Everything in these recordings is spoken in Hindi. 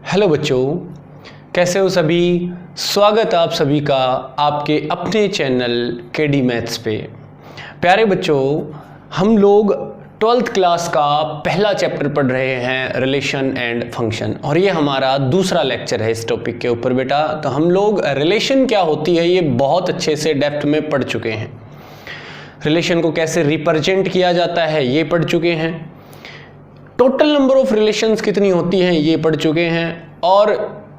हेलो बच्चों, कैसे हो सभी। स्वागत है आप सभी का आपके अपने चैनल केडी मैथ्स पे। प्यारे बच्चों, हम लोग 12th क्लास का पहला चैप्टर पढ़ रहे हैं रिलेशन एंड फंक्शन, और ये हमारा दूसरा लेक्चर है इस टॉपिक के ऊपर। बेटा, तो हम लोग रिलेशन क्या होती है ये बहुत अच्छे से डेप्थ में पढ़ चुके हैं। रिलेशन को कैसे रिप्रेजेंट किया जाता है ये पढ़ चुके हैं। टोटल नंबर ऑफ रिलेशंस कितनी होती हैं ये पढ़ चुके हैं, और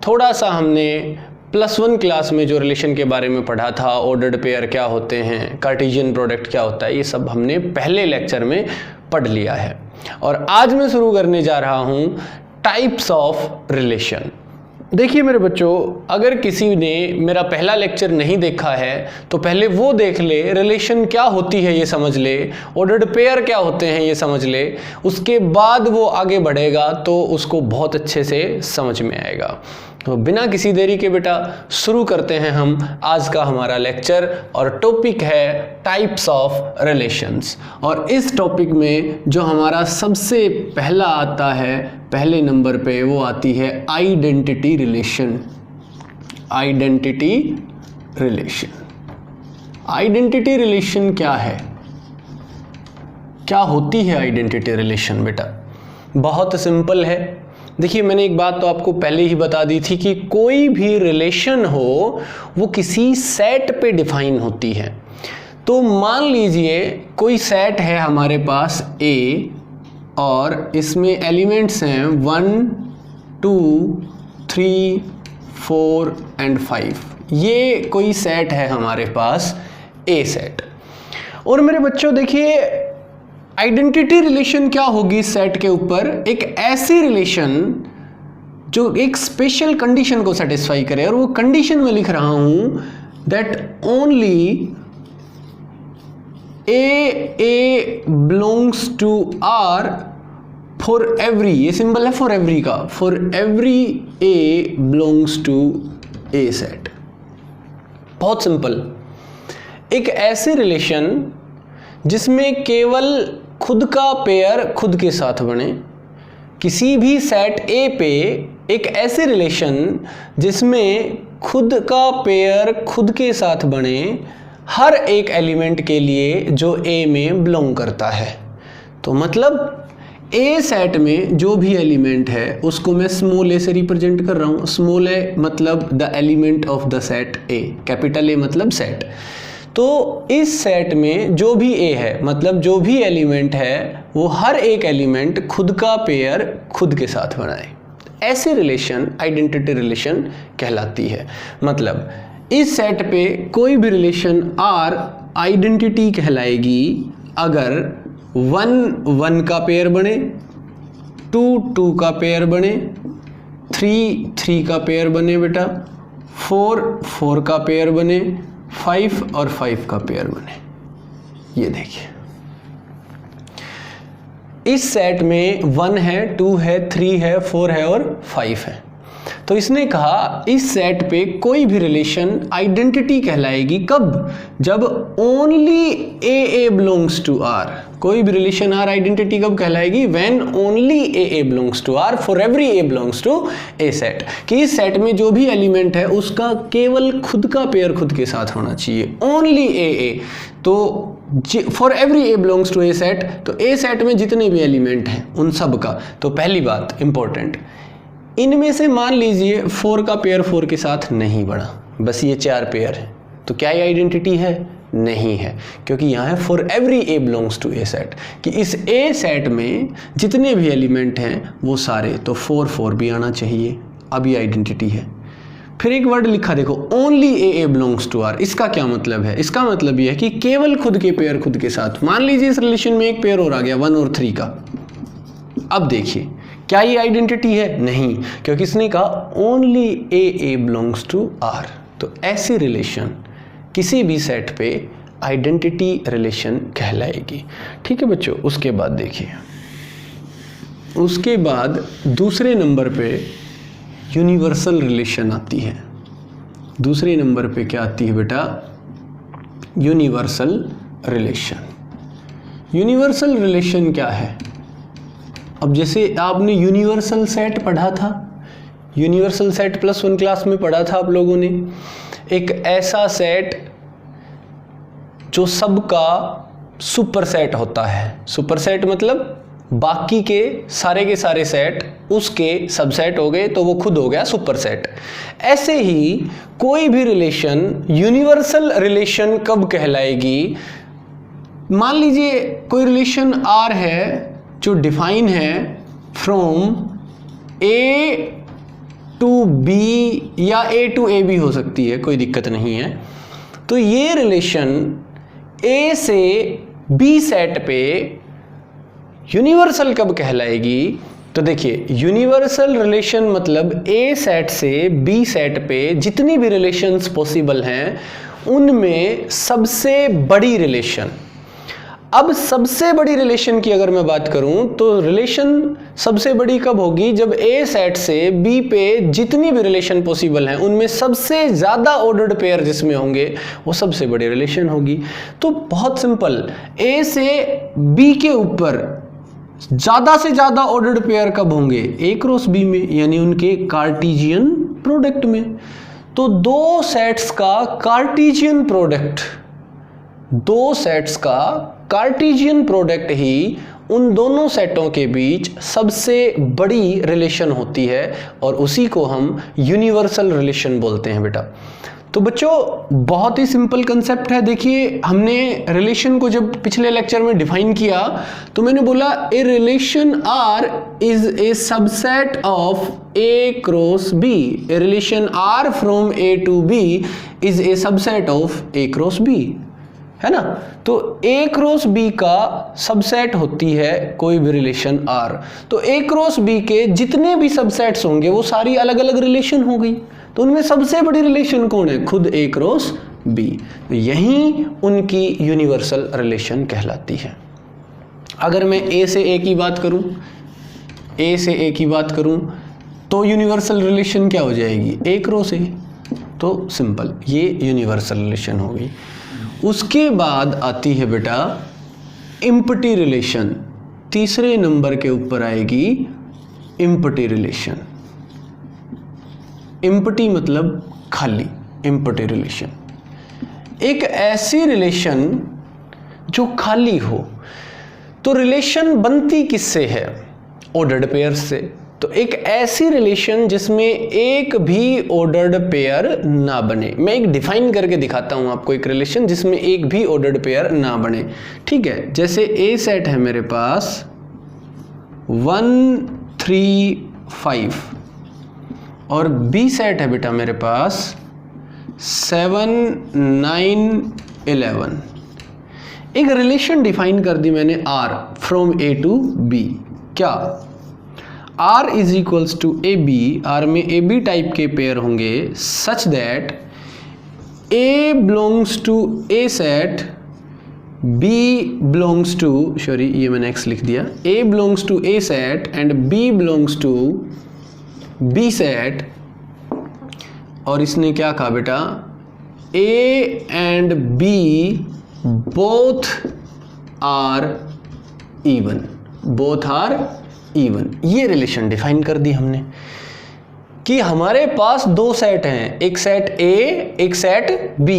थोड़ा सा हमने +1 क्लास में जो रिलेशन के बारे में पढ़ा था, ऑर्डर्ड पेयर क्या होते हैं, कार्टेशियन प्रोडक्ट क्या होता है, ये सब हमने पहले लेक्चर में पढ़ लिया है। और आज मैं शुरू करने जा रहा हूँ टाइप्स ऑफ रिलेशन। देखिए मेरे बच्चों, अगर किसी ने मेरा पहला लेक्चर नहीं देखा है तो पहले वो देख ले, रिलेशन क्या होती है ये समझ ले, ऑर्डर्ड पेयर क्या होते हैं ये समझ ले, उसके बाद वो आगे बढ़ेगा तो उसको बहुत अच्छे से समझ में आएगा। तो बिना किसी देरी के बेटा शुरू करते हैं हम आज का हमारा लेक्चर, और टॉपिक है टाइप्स ऑफ रिलेशंस। और इस टॉपिक में जो हमारा सबसे पहला आता है पहले नंबर पे, वो आती है identity relation. Identity relation, identity relation क्या है, क्या होती है आइडेंटिटी रिलेशन? बेटा बहुत सिंपल है। देखिए, मैंने एक बात तो आपको पहले ही बता दी थी कि कोई भी रिलेशन हो वो किसी सेट पे डिफाइन होती है। तो मान लीजिए कोई सेट है हमारे पास A, और इसमें एलिमेंट्स हैं 1, 2, 3, 4 एंड 5। ये कोई सेट है हमारे पास A सेट। और मेरे बच्चों देखिए, आइडेंटिटी रिलेशन क्या होगी इस सेट के ऊपर? एक ऐसी रिलेशन जो एक स्पेशल कंडीशन को सेटिस्फाई करे, और वो कंडीशन में लिख रहा हूं that only A belongs to R for every, ये सिंबल है फॉर एवरी का, for every A belongs to A set. बहुत सिंपल। एक ऐसी रिलेशन जिसमें केवल खुद का पेयर खुद के साथ बने। किसी भी सेट A पे एक ऐसी रिलेशन जिसमें खुद का पेयर खुद के साथ बने हर एक एलिमेंट के लिए जो A में बिलोंग करता है। तो मतलब A सेट में जो भी एलिमेंट है उसको मैं स्मॉल a से रिप्रेजेंट कर रहा हूँ। स्मॉल a मतलब the element of the set A, capital A मतलब सेट। तो इस सेट में जो भी A है, मतलब जो भी एलिमेंट है, वो हर एक एलिमेंट खुद का पेयर खुद के साथ बनाए। ऐसी रिलेशन आइडेंटिटी रिलेशन कहलाती है। मतलब इस सेट पे कोई भी रिलेशन R आइडेंटिटी कहलाएगी अगर 1, 1 का पेयर बने, 2, 2 का पेयर बने, 3, 3 का पेयर बने बेटा, 4, 4 का पेयर बने, 5 और 5 का पेयर बने। ये देखिए, इस सेट में 1 है, 2 है, 3 है, 4 है और 5 है। तो इसने कहा इस सेट पे कोई भी रिलेशन आइडेंटिटी कहलाएगी कब? जब only A belongs to R। कोई भी रिलेशन R आइडेंटिटी कब कहलाएगी? When only A belongs to R for every A belongs to A set. कि इस सेट में जो भी एलिमेंट है उसका केवल खुद का पेयर खुद के साथ होना चाहिए, ओनली A। तो for every A belongs to A set, तो A सेट में जितने भी एलिमेंट हैं उन सब का। तो पहली बात इंपॉर्टेंट, इनमें से मान लीजिए 4 का पेयर 4 के साथ नहीं बढ़ा, बस ये 4 पेयर है, तो क्या ये आइडेंटिटी है? नहीं है, क्योंकि यहाँ है for every A belongs to A set, कि इस A सेट में जितने भी एलिमेंट हैं वो सारे, तो 4, 4 भी आना चाहिए। अब ये आइडेंटिटी है। फिर एक वर्ड लिखा देखो, only A belongs to R। इसका क्या मतलब है? इसका मतलब ये है कि केवल खुद के पेयर खुद के साथ। मान लीजिए इस रिलेशन में एक पेयर और आ गया 1 और 3 का। अब देखिए, क्या ये आइडेंटिटी है? नहीं, क्योंकि इसने कहा only A belongs to R। तो ऐसी रिलेशन किसी भी सेट पे आइडेंटिटी रिलेशन कहलाएगी। ठीक है बच्चों। उसके बाद देखिए, उसके बाद दूसरे नंबर पे यूनिवर्सल रिलेशन आती है। दूसरे नंबर पे क्या आती है बेटा? Universal relation. यूनिवर्सल रिलेशन क्या है? अब जैसे आपने यूनिवर्सल सेट पढ़ा था, यूनिवर्सल सेट +1 क्लास में पढ़ा था आप लोगों ने। एक ऐसा सेट जो सबका सुपर सेट होता है। सुपर सेट मतलब बाकी के सारे सेट उसके सबसेट हो गए तो वो खुद हो गया सुपर सेट। ऐसे ही कोई भी रिलेशन यूनिवर्सल रिलेशन कब कहलाएगी? मान लीजिए कोई रिलेशन R है जो डिफाइन है फ्रॉम A टू B या A टू A भी हो सकती है, कोई दिक्कत नहीं है। तो ये रिलेशन A से B सेट पे यूनिवर्सल कब कहलाएगी? तो देखिए यूनिवर्सल रिलेशन मतलब A सेट से B सेट पे जितनी भी रिलेशंस पॉसिबल हैं उनमें सबसे बड़ी रिलेशन। अब सबसे बड़ी रिलेशन की अगर मैं बात करूं तो रिलेशन सबसे बड़ी कब होगी? जब A सेट से B पे जितनी भी रिलेशन पॉसिबल हैं उनमें सबसे ज़्यादा ऑर्डर्ड पेयर जिसमें होंगे वो सबसे बड़ी रिलेशन होगी। तो बहुत सिंपल, A से B के ऊपर ज़्यादा से ज़्यादा ऑर्डर्ड पेयर कब होंगे? A क्रॉस B में, यानी उनके कार्टेशियन प्रोडक्ट में। तो दो सेट्स का कार्टेशियन प्रोडक्ट, दो सेट्स का कार्टेशियन प्रोडक्ट ही उन दोनों सेटों के बीच सबसे बड़ी रिलेशन होती है और उसी को हम यूनिवर्सल रिलेशन बोलते हैं बेटा। तो बच्चों बहुत ही सिंपल कंसेप्ट है। देखिए हमने रिलेशन को जब पिछले लेक्चर में डिफाइन किया तो मैंने बोला a relation R is a subset of A cross B। A relation R from A to B is a subset of A cross B, है ना। तो A क्रॉस B का सबसेट होती है कोई भी रिलेशन R। तो A क्रॉस B के जितने भी सबसेट्स होंगे वो सारी अलग अलग रिलेशन हो गई। तो उनमें सबसे बड़ी रिलेशन कौन है? खुद A क्रॉस B। तो यही उनकी यूनिवर्सल रिलेशन कहलाती है। अगर मैं A से A की बात करूं, A से A की बात करूं तो यूनिवर्सल रिलेशन क्या हो जाएगी? A cross A। तो सिंपल, ये यूनिवर्सल रिलेशन हो गई। उसके बाद आती है बेटा इम्पटी रिलेशन। तीसरे नंबर के ऊपर आएगी इम्पटी रिलेशन। इम्पटी मतलब खाली, इम्पटी रिलेशन एक ऐसी रिलेशन जो खाली हो। तो रिलेशन बनती किससे है? ऑर्डर्ड पेयर से। तो एक ऐसी रिलेशन जिसमें एक भी ऑर्डर्ड पेयर ना बने। मैं एक डिफाइन करके दिखाता हूं आपको एक रिलेशन जिसमें एक भी ऑर्डर्ड पेयर ना बने। ठीक है, जैसे A सेट है मेरे पास 1 3 5 और B सेट है बेटा मेरे पास 7 9 11। एक रिलेशन डिफाइन कर दी मैंने R from A to B। क्या? R is equals to AB। R में AB टाइप के पेयर होंगे such that A belongs to A set, B belongs to, sorry ये मैंने X लिख दिया, A belongs to A set and B belongs to B set. और इसने क्या कहा बेटा? A and B both are even, both are even. ये रिलेशन डिफाइन कर दी हमने कि हमारे पास दो सेट हैं, एक सेट A एक सेट B,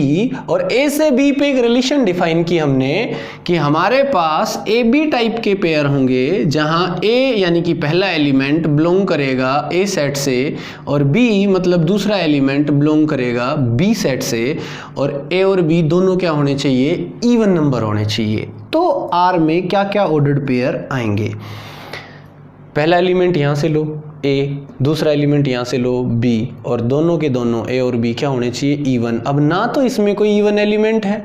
और A से B पे एक रिलेशन डिफाइन की हमने कि हमारे पास AB टाइप के पेयर होंगे जहां A यानी कि पहला एलिमेंट बिलोंग करेगा A सेट से और B मतलब दूसरा एलिमेंट बिलोंग करेगा B सेट से, और A और B दोनों क्या होने चाहिए? इवन नंबर होने चाहिए। तो R में क्या क्या ऑर्डर्ड पेयर आएंगे? पहला एलिमेंट यहाँ से लो A, दूसरा एलिमेंट यहाँ से लो B, और दोनों के दोनों A और B क्या होने चाहिए? इवन। अब ना तो इसमें कोई इवन एलिमेंट है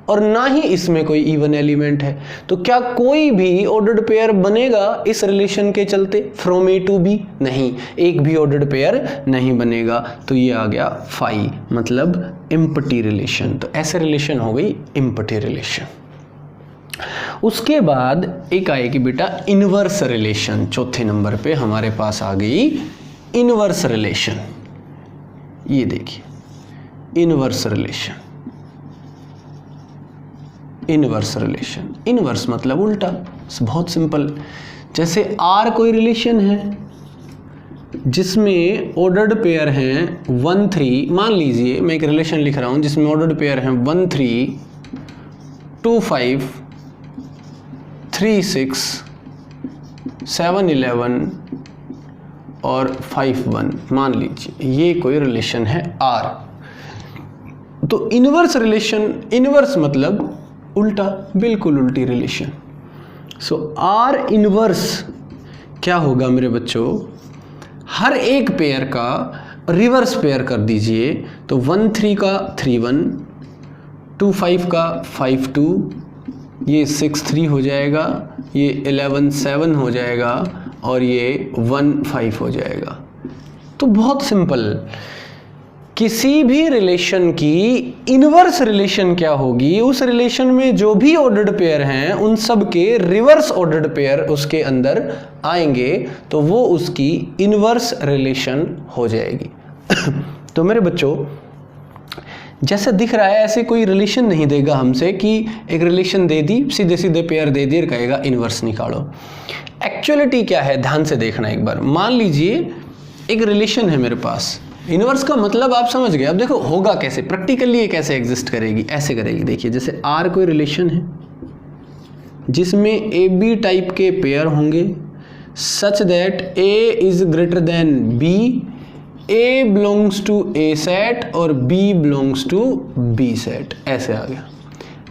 और ना ही इसमें कोई इवन एलिमेंट है, तो क्या कोई भी ऑर्डर्ड पेयर बनेगा इस रिलेशन के चलते फ्रॉम A टू B? नहीं, एक भी ऑर्डर्ड पेयर नहीं बनेगा। तो ये आ गया फाई, मतलब एम्प्टी रिलेशन। तो ऐसे रिलेशन हो गई एम्प्टी रिलेशन। उसके बाद एक आएगी बेटा इनवर्स रिलेशन। चौथे नंबर पे हमारे पास आ गई इनवर्स रिलेशन। ये देखिए inverse relation. Inverse relation, inverse मतलब उल्टा। बहुत सिंपल, जैसे R कोई रिलेशन है, जिसमें ऑर्डर्ड पेयर हैं 1 3, मान लीजिए मैं एक रिलेशन लिख रहा हूं जिसमें ऑर्डर्ड पेयर हैं 1 3 2 5 3 6 7 11 और 5 1, मान लीजिए ये कोई रिलेशन है R। तो इनवर्स रिलेशन, इनवर्स मतलब उल्टा, बिल्कुल उल्टी रिलेशन। सो R इनवर्स क्या होगा मेरे बच्चों, हर एक पेयर का रिवर्स पेयर कर दीजिए। तो 1 3 का 3 1, 2 5 का 5 2, ये 6 3 हो जाएगा, ये 11 7 हो जाएगा और ये 1 5 हो जाएगा। तो बहुत सिंपल, किसी भी रिलेशन की इनवर्स रिलेशन क्या होगी, उस रिलेशन में जो भी ऑर्डर्ड पेयर हैं उन सब के रिवर्स ऑर्डर्ड पेयर उसके अंदर आएंगे, तो वो उसकी इनवर्स रिलेशन हो जाएगी। तो मेरे बच्चों, जैसे दिख रहा है ऐसे कोई रिलेशन नहीं देगा हमसे कि एक रिलेशन दे दी, सीधे सीधे पेयर दे दी और कहेगा इनवर्स निकालो। एक्चुअलिटी क्या है ध्यान से देखना एक बार। मान लीजिए एक रिलेशन है मेरे पास, इनवर्स का मतलब आप समझ गए। अब देखो होगा कैसे, प्रैक्टिकली ये कैसे एग्जिस्ट करेगी, ऐसे करेगी। देखिए जैसे R कोई रिलेशन है जिसमें ए बी टाइप के पेयर होंगे such that A is greater than B, A belongs to A set और B belongs to B set, ऐसे आ गया।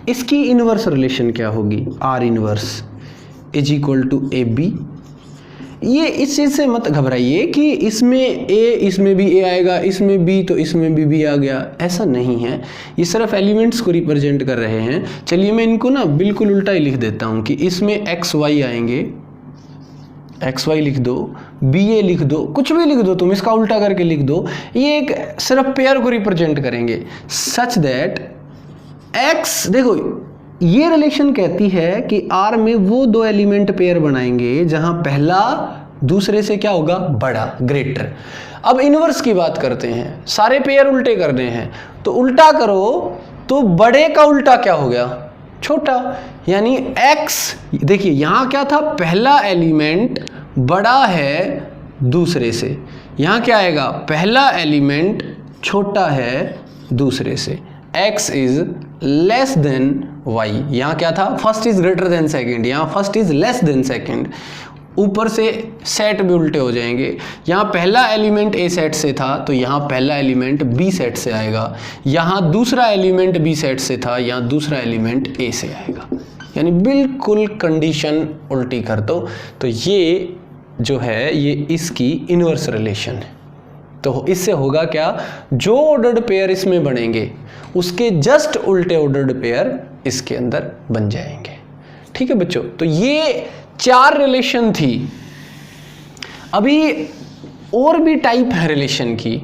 इसकी इनवर्स रिलेशन क्या होगी, R inverse is equal to AB। ये इस चीज़ से मत घबराइए कि इसमें A, इसमें भी A आएगा, इसमें B तो इसमें भी B आ गया, ऐसा नहीं है। ये सिर्फ एलिमेंट्स को रिप्रेजेंट कर रहे हैं। चलिए मैं इनको ना बिल्कुल उल्टा ही लिख देता हूँ कि इसमें XY आएंगे, XY लिख दो, BA लिख दो, कुछ भी लिख दो तुम, इसका उल्टा करके लिख दो। ये एक सिर्फ पेयर को रिप्रेजेंट करेंगे सच दैट X, देखो ये रिलेशन कहती है कि R में वो दो एलिमेंट पेयर बनाएंगे जहां पहला दूसरे से क्या होगा, बड़ा, ग्रेटर। अब इनवर्स की बात करते हैं, सारे पेयर उल्टे करने हैं, तो उल्टा करो तो बड़े का उल्टा क्या हो गया, छोटा। यानी X, देखिए यहां क्या था, पहला एलिमेंट बड़ा है दूसरे से, यहां क्या आएगा, पहला एलिमेंट छोटा है दूसरे से। X is less than Y, यहाँ क्या था, first is greater than second, यहाँ first is less than second. ऊपर से सेट भी उल्टे हो जाएंगे, यहाँ पहला एलिमेंट A सेट से था तो यहाँ पहला एलिमेंट B सेट से आएगा, यहाँ दूसरा एलिमेंट B सेट से था, यहाँ दूसरा एलिमेंट A से आएगा। यानी बिल्कुल कंडीशन उल्टी कर दो। तो ये जो है ये इसकी इनवर्स रिलेशन है। तो इससे होगा क्या, जो ऑर्डर्ड पेयर इसमें बनेंगे उसके जस्ट उल्टे ऑर्डर्ड पेयर इसके अंदर बन जाएंगे। ठीक है बच्चों, तो ये 4 रिलेशन थी। अभी और भी टाइप है रिलेशन की,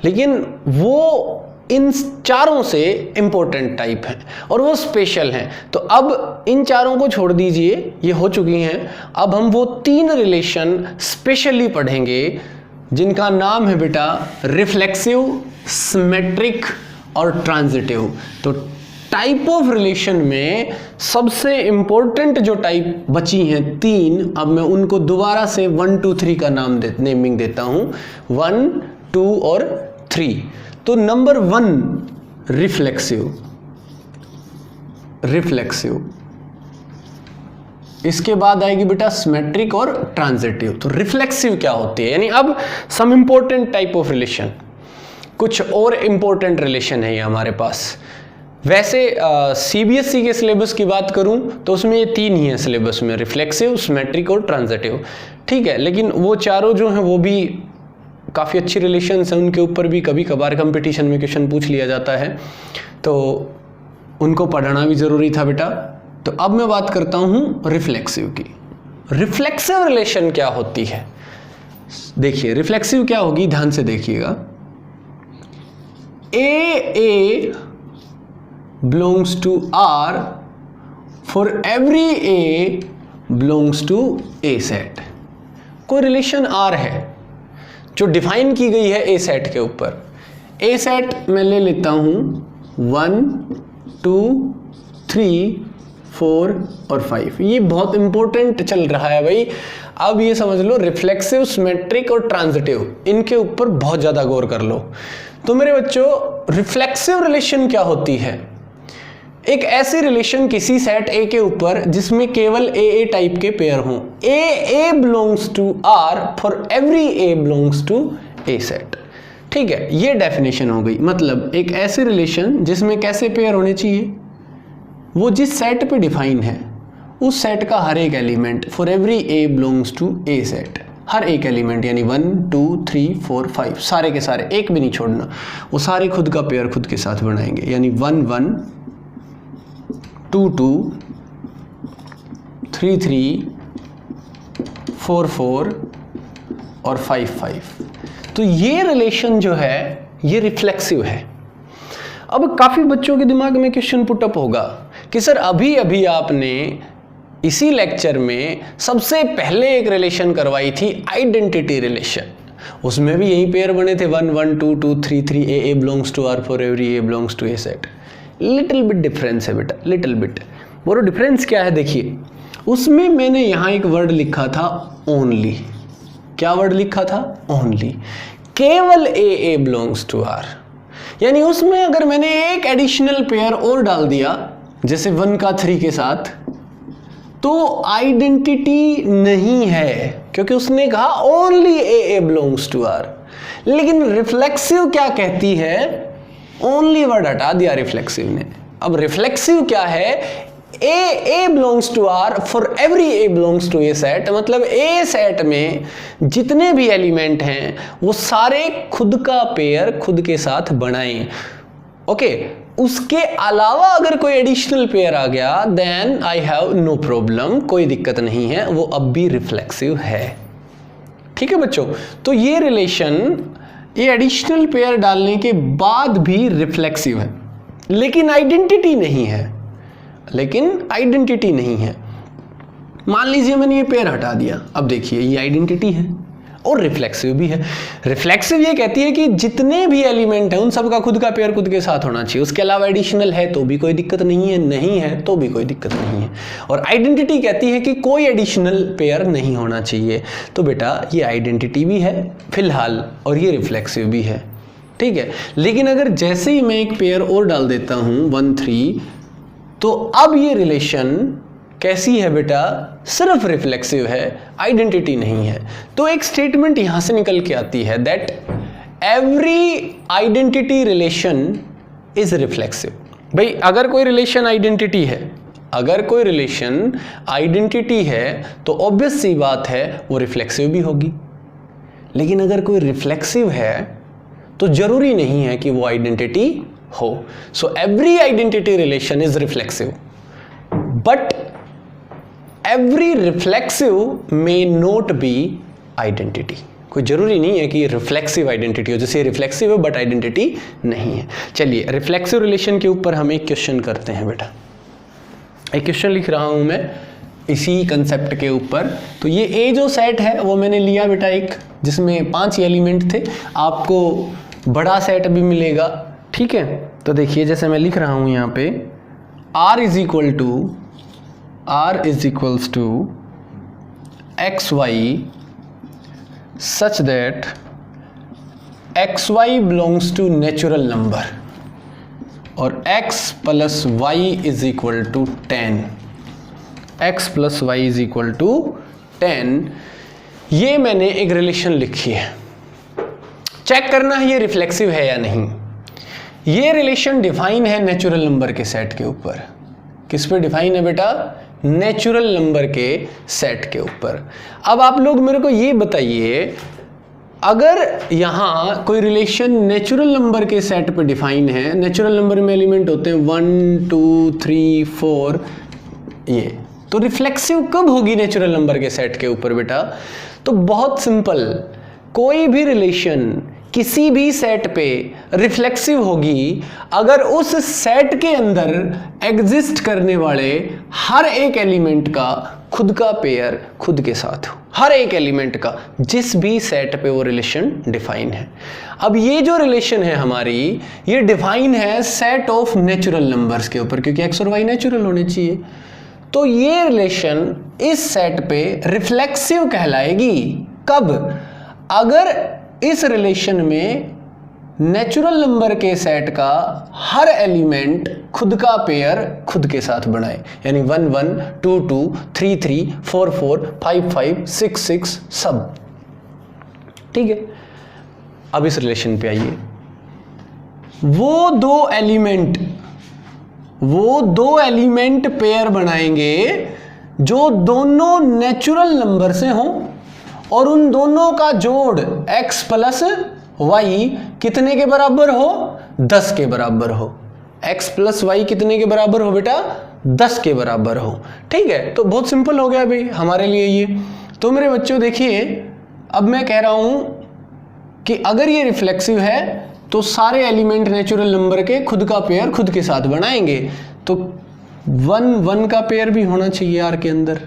लेकिन वो इन चारों से इंपॉर्टेंट टाइप है और वो स्पेशल हैं। तो अब इन चारों को छोड़ दीजिए, ये हो चुकी हैं। अब हम वो 3 रिलेशन स्पेशली पढ़ेंगे जिनका नाम है बेटा रिफ्लेक्सिव, सिमेट्रिक और ट्रांजिटिव। तो टाइप ऑफ रिलेशन में सबसे इंपॉर्टेंट जो टाइप बची हैं 3, अब मैं उनको दोबारा से 1 2 3 का नेमिंग देता हूं, 1 2 और 3। तो नंबर 1 रिफ्लेक्सिव, इसके बाद आएगी बेटा सिमेट्रिक और ट्रांजिटिव। तो रिफ्लेक्सिव क्या होती है, यानी अब some important type of relation, कुछ और इंपॉर्टेंट रिलेशन है ये हमारे पास। वैसे सीबीएसई के सिलेबस की बात करूं तो उसमें ये 3 ही है सिलेबस में, रिफ्लेक्सिव, सिमेट्रिक और ट्रांजिटिव। ठीक है, लेकिन वो चारों जो हैं वो भी काफ़ी अच्छी रिलेशंस हैं, उनके ऊपर भी कभी कभार कंपटीशन में क्वेश्चन पूछ लिया जाता है, तो उनको पढ़ना भी ज़रूरी था बेटा। तो अब मैं बात करता हूं रिफ्लेक्सिव की। रिफ्लेक्सिव रिलेशन क्या होती है, देखिए रिफ्लेक्सिव क्या होगी, ध्यान से देखिएगा। A belongs to R for every A belongs to A set। कोई रिलेशन R है जो डिफाइन की गई है A सेट के ऊपर। A सेट मैं ले लेता हूं 1 2 3 4 और 5। ये बहुत इंपॉर्टेंट चल रहा है भाई। अब ये समझ लो रिफ्लेक्सिव, सिमेट्रिक और ट्रांजिटिव, इनके ऊपर बहुत ज़्यादा गौर कर लो। तो मेरे बच्चों रिफ्लेक्सिव रिलेशन क्या होती है? एक ऐसी रिलेशन किसी सेट ए के ऊपर जिसमें केवल ए टाइप के पेयर हों। A belongs to R for every A belongs to A set. ठीक है, ये डेफिनेशन हो गई। मतलब एक ऐसी रिलेशन जिसमें कैसे पेयर होने चाहिए, वो जिस सेट पे डिफाइन है उस सेट का हर एक element for every A belongs to A set, हर एक एलिमेंट यानी 1 2 3 4 5 सारे के सारे, एक भी नहीं छोड़ना, वो सारे खुद का पेयर खुद के साथ बनाएंगे। यानी 1 1 2 2 3 3 4 4 और 5 5। तो ये रिलेशन जो है ये रिफ्लेक्सिव है। अब काफ़ी बच्चों के दिमाग में क्वेश्चन पुटअप होगा कि सर अभी अभी आपने इसी लेक्चर में सबसे पहले एक रिलेशन करवाई थी आइडेंटिटी रिलेशन, उसमें भी यही पेयर बने थे 1 1 2 2 3 3 A belongs to R for every A belongs to A set. Little bit difference है बेटा, लिटिल बिट। वो डिफरेंस क्या है देखिए, उसमें मैंने यहाँ एक वर्ड लिखा था ओनली। क्या वर्ड लिखा था? ओनली। केवल ए बिलोंग्स टू आर, यानी उसमें अगर मैंने एक एडिशनल पेयर और डाल दिया जैसे 1 का 3 के साथ, तो आइडेंटिटी नहीं है, क्योंकि उसने कहा only A belongs to R. लेकिन रिफ्लेक्सिव क्या कहती है? ओनली वर्ड हटा दिया रिफ्लेक्सिव ने। अब रिफ्लेक्सिव क्या है? A belongs to R for every A belongs to A set. मतलब ए सेट में जितने भी एलिमेंट हैं वो सारे खुद का पेयर खुद के साथ बनाएं। ओके, उसके अलावा अगर कोई एडिशनल पेयर आ गया then I have no problem, कोई दिक्कत नहीं है, वो अब भी रिफ्लेक्सिव है। ठीक है बच्चों, तो ये रिलेशन ये एडिशनल पेयर डालने के बाद भी रिफ्लेक्सिव है, लेकिन आइडेंटिटी नहीं है। लेकिन आइडेंटिटी नहीं है। मान लीजिए मैंने ये पेयर हटा दिया, अब देखिए ये आइडेंटिटी है और रिफ्लेक्सिव भी है। रिफ्लेक्सिव ये कहती है कि जितने भी एलिमेंट हैं उन सब का खुद का पेयर खुद के साथ होना चाहिए, उसके अलावा एडिशनल है तो भी कोई दिक्कत नहीं है, नहीं है तो भी कोई दिक्कत नहीं है। और आइडेंटिटी कहती है कि कोई एडिशनल पेयर नहीं होना चाहिए। तो बेटा ये आइडेंटिटी भी है फिलहाल और ये रिफ्लेक्सिव भी है। ठीक है, लेकिन अगर जैसे ही मैं एक पेयर और डाल देता हूँ 1 3, तो अब ये रिलेशन कैसी है बेटा? सिर्फ रिफ्लेक्सिव है, आइडेंटिटी नहीं है। तो एक स्टेटमेंट यहां से निकल के आती है that every identity relation is reflexive. भाई अगर कोई रिलेशन आइडेंटिटी है, अगर कोई रिलेशन आइडेंटिटी है तो ऑब्वियस सी बात है वो रिफ्लेक्सिव भी होगी। लेकिन अगर कोई रिफ्लेक्सिव है तो जरूरी नहीं है कि वो आइडेंटिटी हो। So every identity relation is reflexive, but every reflexive may not be identity. कोई जरूरी नहीं है कि रिफ्लेक्सिव आइडेंटिटी हो, जैसे रिफ्लेक्सिव है बट आइडेंटिटी नहीं है। चलिए रिफ्लेक्सिव रिलेशन के ऊपर हम एक क्वेश्चन करते हैं बेटा। एक क्वेश्चन लिख रहा हूं मैं इसी कंसेप्ट के ऊपर। तो ये ए जो सेट है वो मैंने लिया बेटा एक, जिसमें 5 एलिमेंट थे। आपको बड़ा सेट भी मिलेगा, ठीक है। तो देखिए जैसे मैं लिख रहा हूं यहाँ पे R is equals to X Y such that X Y belongs to natural number और x plus Y is equal to 10। x plus Y is equal to 10। ये मैंने एक रिलेशन लिखी है, चेक करना है ये रिफ्लेक्सिव है या नहीं। ये रिलेशन डिफाइन है नेचुरल नंबर के सेट के ऊपर। किस पे डिफाइन है बेटा? नेचुरल नंबर के सेट के ऊपर। अब आप लोग मेरे को ये बताइए, अगर यहाँ कोई रिलेशन नेचुरल नंबर के सेट पे डिफाइन है, नेचुरल नंबर में एलिमेंट होते हैं 1 2 3 4, ये तो रिफ्लेक्सिव कब होगी नेचुरल नंबर के सेट के ऊपर बेटा? तो बहुत सिंपल, कोई भी रिलेशन किसी भी सेट पे रिफ्लेक्सिव होगी अगर उस सेट के अंदर एग्जिस्ट करने वाले हर एक एलिमेंट का खुद का पेयर खुद के साथ हो, हर एक एलिमेंट का, जिस भी सेट पे वो रिलेशन डिफाइन है। अब ये जो रिलेशन है हमारी, ये डिफाइन है सेट ऑफ नेचुरल नंबर्स के ऊपर, क्योंकि एक्स और वाई नेचुरल होने चाहिए। तो ये रिलेशन इस सेट पे रिफ्लेक्सिव कहलाएगी। कब? अगर इस रिलेशन में नेचुरल नंबर के सेट का हर एलिमेंट खुद का पेयर खुद के साथ बनाए, यानी 1 1 2 2 3 3 4 4 5 5 6 6 सब। ठीक है, अब इस रिलेशन पे आइए। वो दो एलिमेंट पेयर बनाएंगे जो दोनों नेचुरल नंबर से हों और उन दोनों का जोड़ x प्लस वाई कितने के बराबर हो? 10 के बराबर हो। x प्लस वाई कितने के बराबर हो बेटा? 10 के बराबर हो। ठीक है, तो बहुत सिंपल हो गया भाई हमारे लिए ये। तो मेरे बच्चों देखिए, अब मैं कह रहा हूं कि अगर ये रिफ्लेक्सिव है तो सारे एलिमेंट नेचुरल नंबर के खुद का पेयर खुद के साथ बनाएंगे। तो 1 1 का पेयर भी होना चाहिए R के अंदर,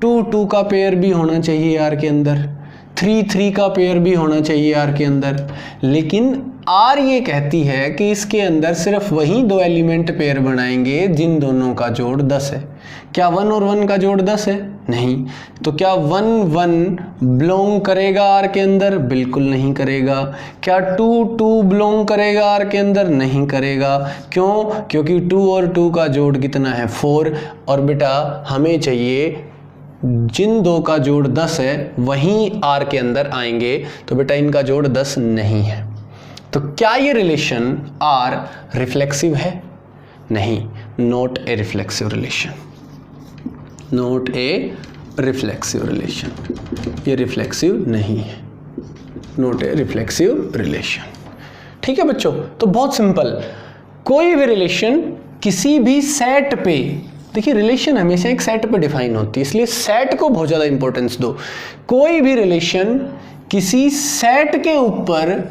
2 2 का पेयर भी होना चाहिए R के अंदर, 3 3 का पेयर भी होना चाहिए R के अंदर। लेकिन R ये कहती है कि इसके अंदर सिर्फ वही दो एलिमेंट पेयर बनाएंगे जिन दोनों का जोड़ 10 है। क्या 1 और 1 का जोड़ 10 है? नहीं। तो क्या 1 1 बिलोंग करेगा R के अंदर? बिल्कुल नहीं करेगा। क्या 2 2 बिलोंग करेगा R के अंदर? नहीं करेगा। क्यों? क्योंकि 2 और 2 का जोड़ कितना है? 4। और बेटा हमें चाहिए जिन दो का जोड़ 10 है वहीं R के अंदर आएंगे, तो बेटा इनका जोड़ 10 नहीं है। तो क्या ये रिलेशन R रिफ्लेक्सिव है? नहीं, not a reflexive relation, not a reflexive relation. ये रिफ्लेक्सिव नहीं है, नॉट ए रिफ्लेक्सिव रिलेशन। ठीक है बच्चों, तो बहुत सिंपल, कोई भी रिलेशन किसी भी सेट पे, देखिए रिलेशन हमेशा एक सेट पे डिफाइन होती है, इसलिए सेट को बहुत ज़्यादा इंपॉर्टेंस दो। कोई भी रिलेशन किसी सेट के ऊपर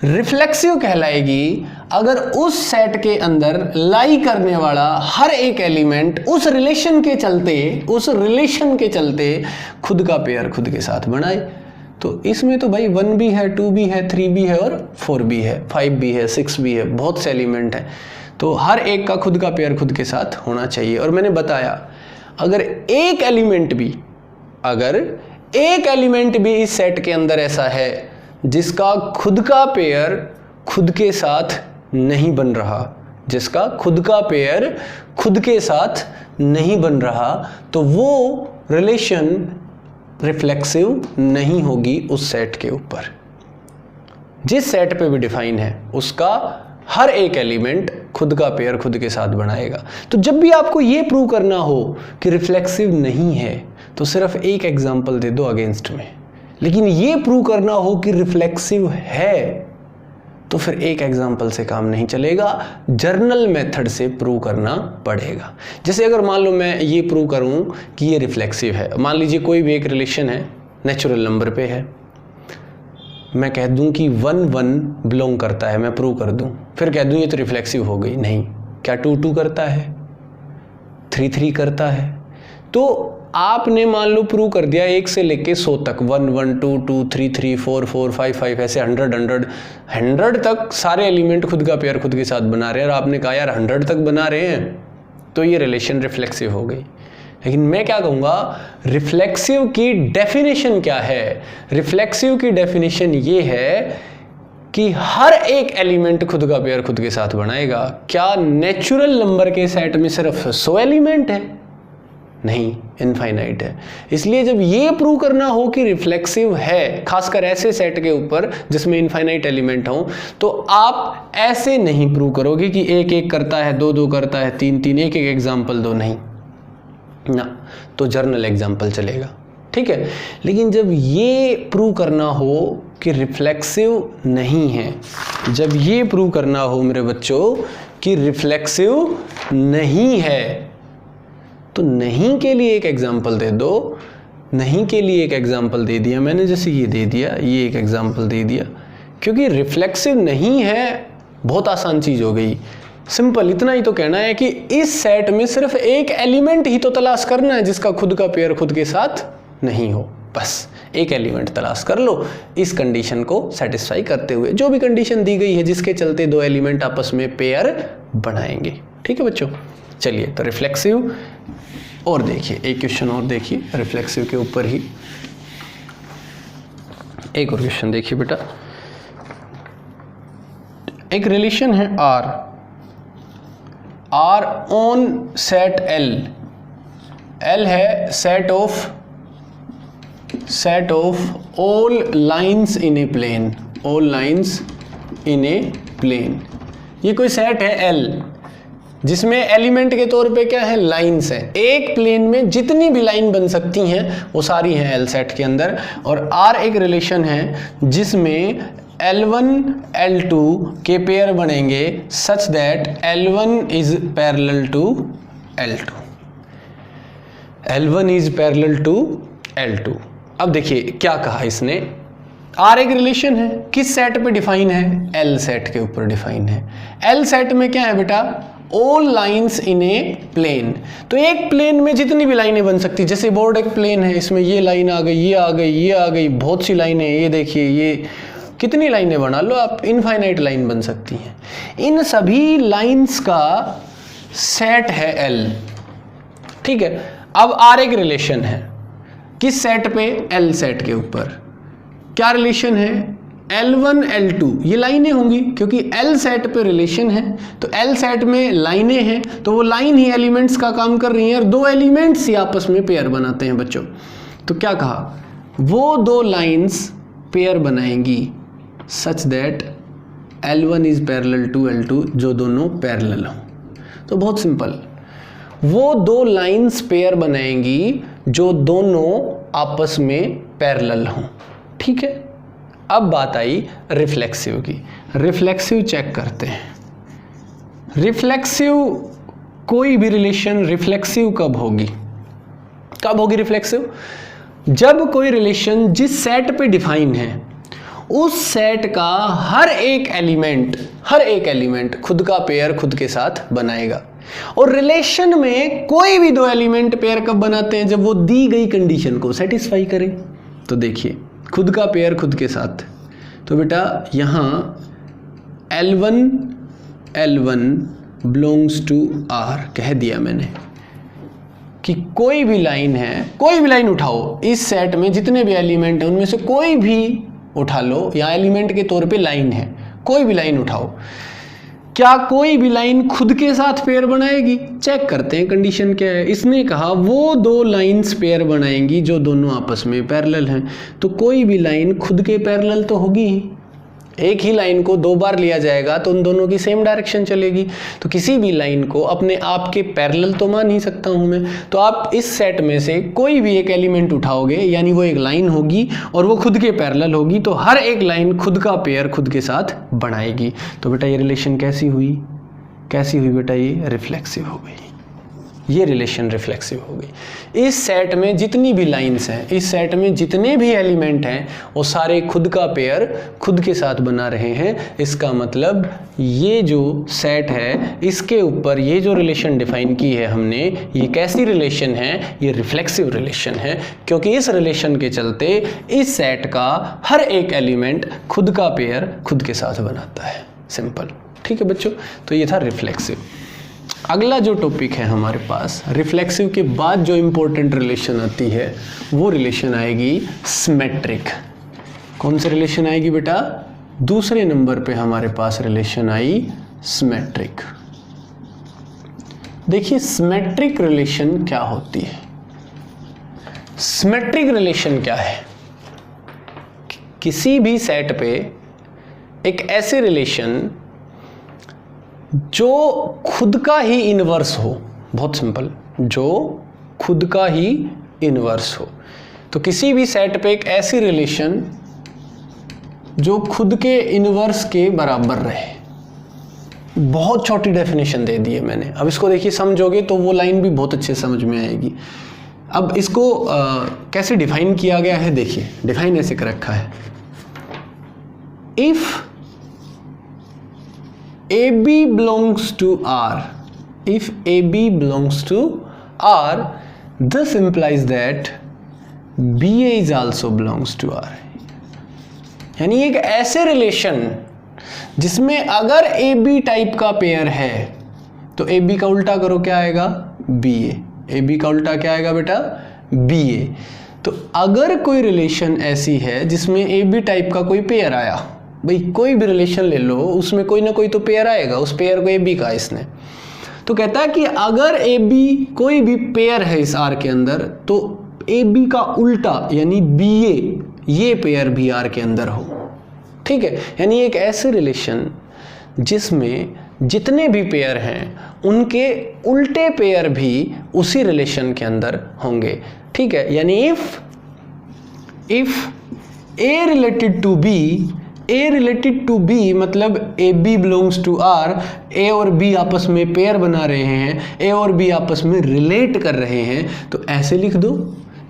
रिफ्लेक्सिव कहलाएगी अगर उस सेट के अंदर लाई करने वाला हर एक एलिमेंट उस रिलेशन के चलते खुद का पेयर खुद के साथ बनाए। तो इसमें तो भाई 1 भी है, 2 भी है, 3 भी है और 4 भी है, 5 भी है, 6 भी है, बहुत से एलिमेंट हैं। तो हर एक का खुद का पेयर खुद के साथ होना चाहिए। और मैंने बताया अगर एक एलिमेंट भी इस सेट के अंदर ऐसा है जिसका खुद का पेयर खुद के साथ नहीं बन रहा, जिसका खुद का पेयर खुद के साथ नहीं बन रहा, तो वो रिलेशन रिफ्लेक्सिव नहीं होगी उस सेट के ऊपर। जिस सेट पे भी डिफाइन है उसका हर एक एलिमेंट खुद का पेयर खुद के साथ बनाएगा। तो जब भी आपको ये प्रूव करना हो कि रिफ्लेक्सिव नहीं है तो सिर्फ एक एग्जांपल दे दो अगेंस्ट में, लेकिन ये प्रूव करना हो कि रिफ्लेक्सिव है तो फिर एक एग्जांपल से काम नहीं चलेगा, जर्नल मेथड से प्रूव करना पड़ेगा। जैसे अगर मान लो मैं ये प्रूव करूं कि ये रिफ्लेक्सिव है, मान लीजिए कोई भी एक रिलेशन है, नेचुरल नंबर पे है, मैं कह दूं कि 1 1 बिलोंग करता है, मैं प्रूव कर दूं, फिर कह दूं ये तो रिफ्लेक्सिव हो गई। नहीं, क्या 2 2 करता है, 3 3 करता है? तो आपने मान लो प्रूव कर दिया 1 से लेके 100 तक, 1 1 2 2 3 3 4 4 5 5 ऐसे 100 तक सारे एलिमेंट खुद का पेयर खुद के साथ बना रहे हैं, और आपने कहा यार 100 तक बना रहे हैं तो ये रिलेशन रिफ्लेक्सिव हो गई। लेकिन मैं क्या कहूँगा, रिफ्लेक्सिव की डेफिनेशन क्या है? रिफ्लेक्सिव की डेफिनेशन ये है कि हर एक एलिमेंट खुद का पेयर खुद के साथ बनाएगा। क्या नेचुरल नंबर के सेट में सिर्फ 100 एलिमेंट है? नहीं, इनफाइनाइट है। इसलिए जब ये प्रूव करना हो कि रिफ्लेक्सिव है, खासकर ऐसे सेट के ऊपर जिसमें इनफाइनाइट एलिमेंट हो, तो आप ऐसे नहीं प्रूव करोगे कि 1 1 करता है, 2 2 करता है, 3 3, एक एग्जाम्पल दो, नहीं ना, तो जर्नल एग्जाम्पल चलेगा। ठीक है, लेकिन जब ये प्रूव करना हो कि रिफ्लेक्सिव नहीं है, जब ये प्रूव करना हो मेरे बच्चों कि रिफ्लेक्सिव नहीं है, तो नहीं के लिए एक एग्जाम्पल दे दो। नहीं के लिए एक एग्जाम्पल दे दिया मैंने, जैसे ये दे दिया, ये एक एग्जाम्पल दे दिया, क्योंकि रिफ्लेक्सिव नहीं है बहुत आसान चीज़ हो गई। सिंपल इतना ही तो कहना है कि इस सेट में सिर्फ एक एलिमेंट ही तो तलाश करना है जिसका खुद का पेयर खुद के साथ नहीं हो, बस एक एलिमेंट तलाश कर लो इस कंडीशन को सेटिस्फाई करते हुए, जो भी कंडीशन दी गई है जिसके चलते दो एलिमेंट आपस में पेयर बनाएंगे। ठीक है बच्चों, चलिए तो रिफ्लेक्सिव और देखिए एक क्वेश्चन और देखिए रिफ्लेक्सिव के ऊपर ही एक और क्वेश्चन देखिए बेटा। एक रिलेशन है R ऑन सेट L है set of all lines in a plane. ये कोई सेट है L जिसमें एलिमेंट के तौर पे क्या है, लाइंस है। एक प्लेन में जितनी भी लाइन बन सकती हैं वो सारी हैं L सेट के अंदर। और R एक रिलेशन है जिसमें L1 L2 के पेयर बनेंगे such that L1 is parallel to L2। L1 is parallel to L2। अब देखिए क्या कहा इसने, R एक रिलेशन है, किस सेट पे डिफाइन है, L सेट के ऊपर डिफाइन है। L सेट में क्या है बेटा, all lines in a plane. तो एक प्लेन में जितनी भी लाइनें बन सकती, जैसे बोर्ड एक प्लेन है, इसमें ये लाइन आ गई, ये आ गई, ये आ गई, बहुत सी लाइनें, ये देखिए, ये कितनी लाइनें बना लो आप, इनफाइनाइट लाइन बन सकती हैं। इन सभी लाइंस का सेट है L, ठीक है। अब R एक रिलेशन है, किस सेट पे, L सेट के ऊपर। क्या रिलेशन है, L1 L2, ये लाइनें होंगी क्योंकि L सेट पे रिलेशन है, तो L सेट में लाइनें हैं, तो वो लाइन ही एलिमेंट्स का काम कर रही हैं और दो एलिमेंट्स ही आपस में पेयर बनाते हैं बच्चों। तो क्या कहा, वो दो लाइंस पेयर बनाएंगी such that L1 is parallel to L2, जो दोनों पैरेलल हों। तो बहुत सिंपल, वो दो लाइंस पेयर बनाएंगी जो दोनों आपस में पैरेलल हों, ठीक है। अब बात आई रिफ्लेक्सिव की। रिफ्लेक्सिव चेक करते हैं। रिफ्लेक्सिव कोई भी रिलेशन रिफ्लेक्सिव कब होगी, कब होगी रिफ्लेक्सिव, जब कोई रिलेशन जिस सेट पे डिफाइन है उस सेट का हर एक एलिमेंट खुद का पेयर खुद के साथ बनाएगा। और रिलेशन में कोई भी दो एलिमेंट पेयर कब बनाते हैं, जब वो दी गई कंडीशन को सेटिस्फाई करे। तो देखिए खुद का पेयर खुद के साथ, तो बेटा यहाँ L1 बिलोंग्स टू R कह दिया मैंने कि कोई भी लाइन है, कोई भी लाइन उठाओ, इस सेट में जितने भी एलिमेंट हैं उनमें से कोई भी उठा लो, या एलिमेंट के तौर पे लाइन है, कोई भी लाइन उठाओ, क्या कोई भी लाइन खुद के साथ पेयर बनाएगी। चेक करते हैं कंडीशन क्या है। इसने कहा वो दो लाइंस पेयर बनाएंगी जो दोनों आपस में पैरेलल हैं, तो कोई भी लाइन खुद के पैरेलल तो होगी ही। एक ही लाइन को दो बार लिया जाएगा तो उन दोनों की सेम डायरेक्शन चलेगी, तो किसी भी लाइन को अपने आप के पैरेलल तो मान ही सकता हूं मैं। तो आप इस सेट में से कोई भी एक एलिमेंट उठाओगे, यानी वो एक लाइन होगी और वो खुद के पैरेलल होगी, तो हर एक लाइन खुद का पेयर खुद के साथ बनाएगी। तो बेटा ये रिलेशन कैसी हुई बेटा, ये रिफ्लेक्सिव हो गई, ये रिलेशन रिफ्लेक्सिव हो गई। इस सेट में जितनी भी लाइंस हैं, इस सेट में जितने भी एलिमेंट हैं, वो सारे खुद का पेयर खुद के साथ बना रहे हैं। इसका मतलब ये जो सेट है इसके ऊपर ये जो रिलेशन डिफाइन की है हमने, ये कैसी रिलेशन है, ये रिफ्लेक्सिव रिलेशन है, क्योंकि इस रिलेशन के चलते इस सेट का हर एक एलिमेंट खुद का पेयर खुद के साथ बनाता है। सिंपल, ठीक है बच्चों। तो ये था रिफ्लेक्सिव। अगला जो टॉपिक है हमारे पास, रिफ्लेक्सिव के बाद जो इंपॉर्टेंट रिलेशन आती है वो रिलेशन आएगी सिमेट्रिक। कौन सी रिलेशन आएगी बेटा, दूसरे नंबर पे हमारे पास रिलेशन आई सिमेट्रिक। देखिए सिमेट्रिक रिलेशन क्या होती है। सिमेट्रिक रिलेशन क्या है, किसी भी सेट पे एक ऐसे रिलेशन जो खुद का ही इनवर्स हो। बहुत सिंपल, जो खुद का ही इनवर्स हो। तो किसी भी सेट पे एक ऐसी रिलेशन जो खुद के इनवर्स के बराबर रहे। बहुत छोटी डेफिनेशन दे दी है मैंने, अब इसको देखिए समझोगे तो वो लाइन भी बहुत अच्छे समझ में आएगी। अब इसको कैसे डिफाइन किया गया है, देखिए डिफाइन ऐसे कर रखा है, if AB belongs to R, if AB belongs to R, this implies that BA is also belongs to R। यानी एक ऐसे रिलेशन जिसमें अगर AB टाइप का पेयर है तो AB का उल्टा करो क्या आएगा, BA। ए बी का उल्टा क्या आएगा बेटा, बी ए। तो अगर कोई रिलेशन ऐसी है जिसमें ए बी टाइप का कोई पेयर आया, भाई कोई भी रिलेशन ले लो उसमें कोई ना कोई तो पेयर आएगा, उस पेयर को ए बी का इसने, तो कहता है कि अगर ए बी कोई भी पेयर है इस आर के अंदर तो ए बी का उल्टा यानी बी ए ये पेयर भी आर के अंदर हो। ठीक है, यानी एक ऐसे रिलेशन जिसमें जितने भी पेयर हैं उनके उल्टे पेयर भी उसी रिलेशन के अंदर होंगे। ठीक है, यानी if A related to B, A related to B मतलब A B belongs to R, A और बी आपस में पेयर बना रहे हैं, ए और बी आपस में रिलेट कर रहे हैं, तो ऐसे लिख दो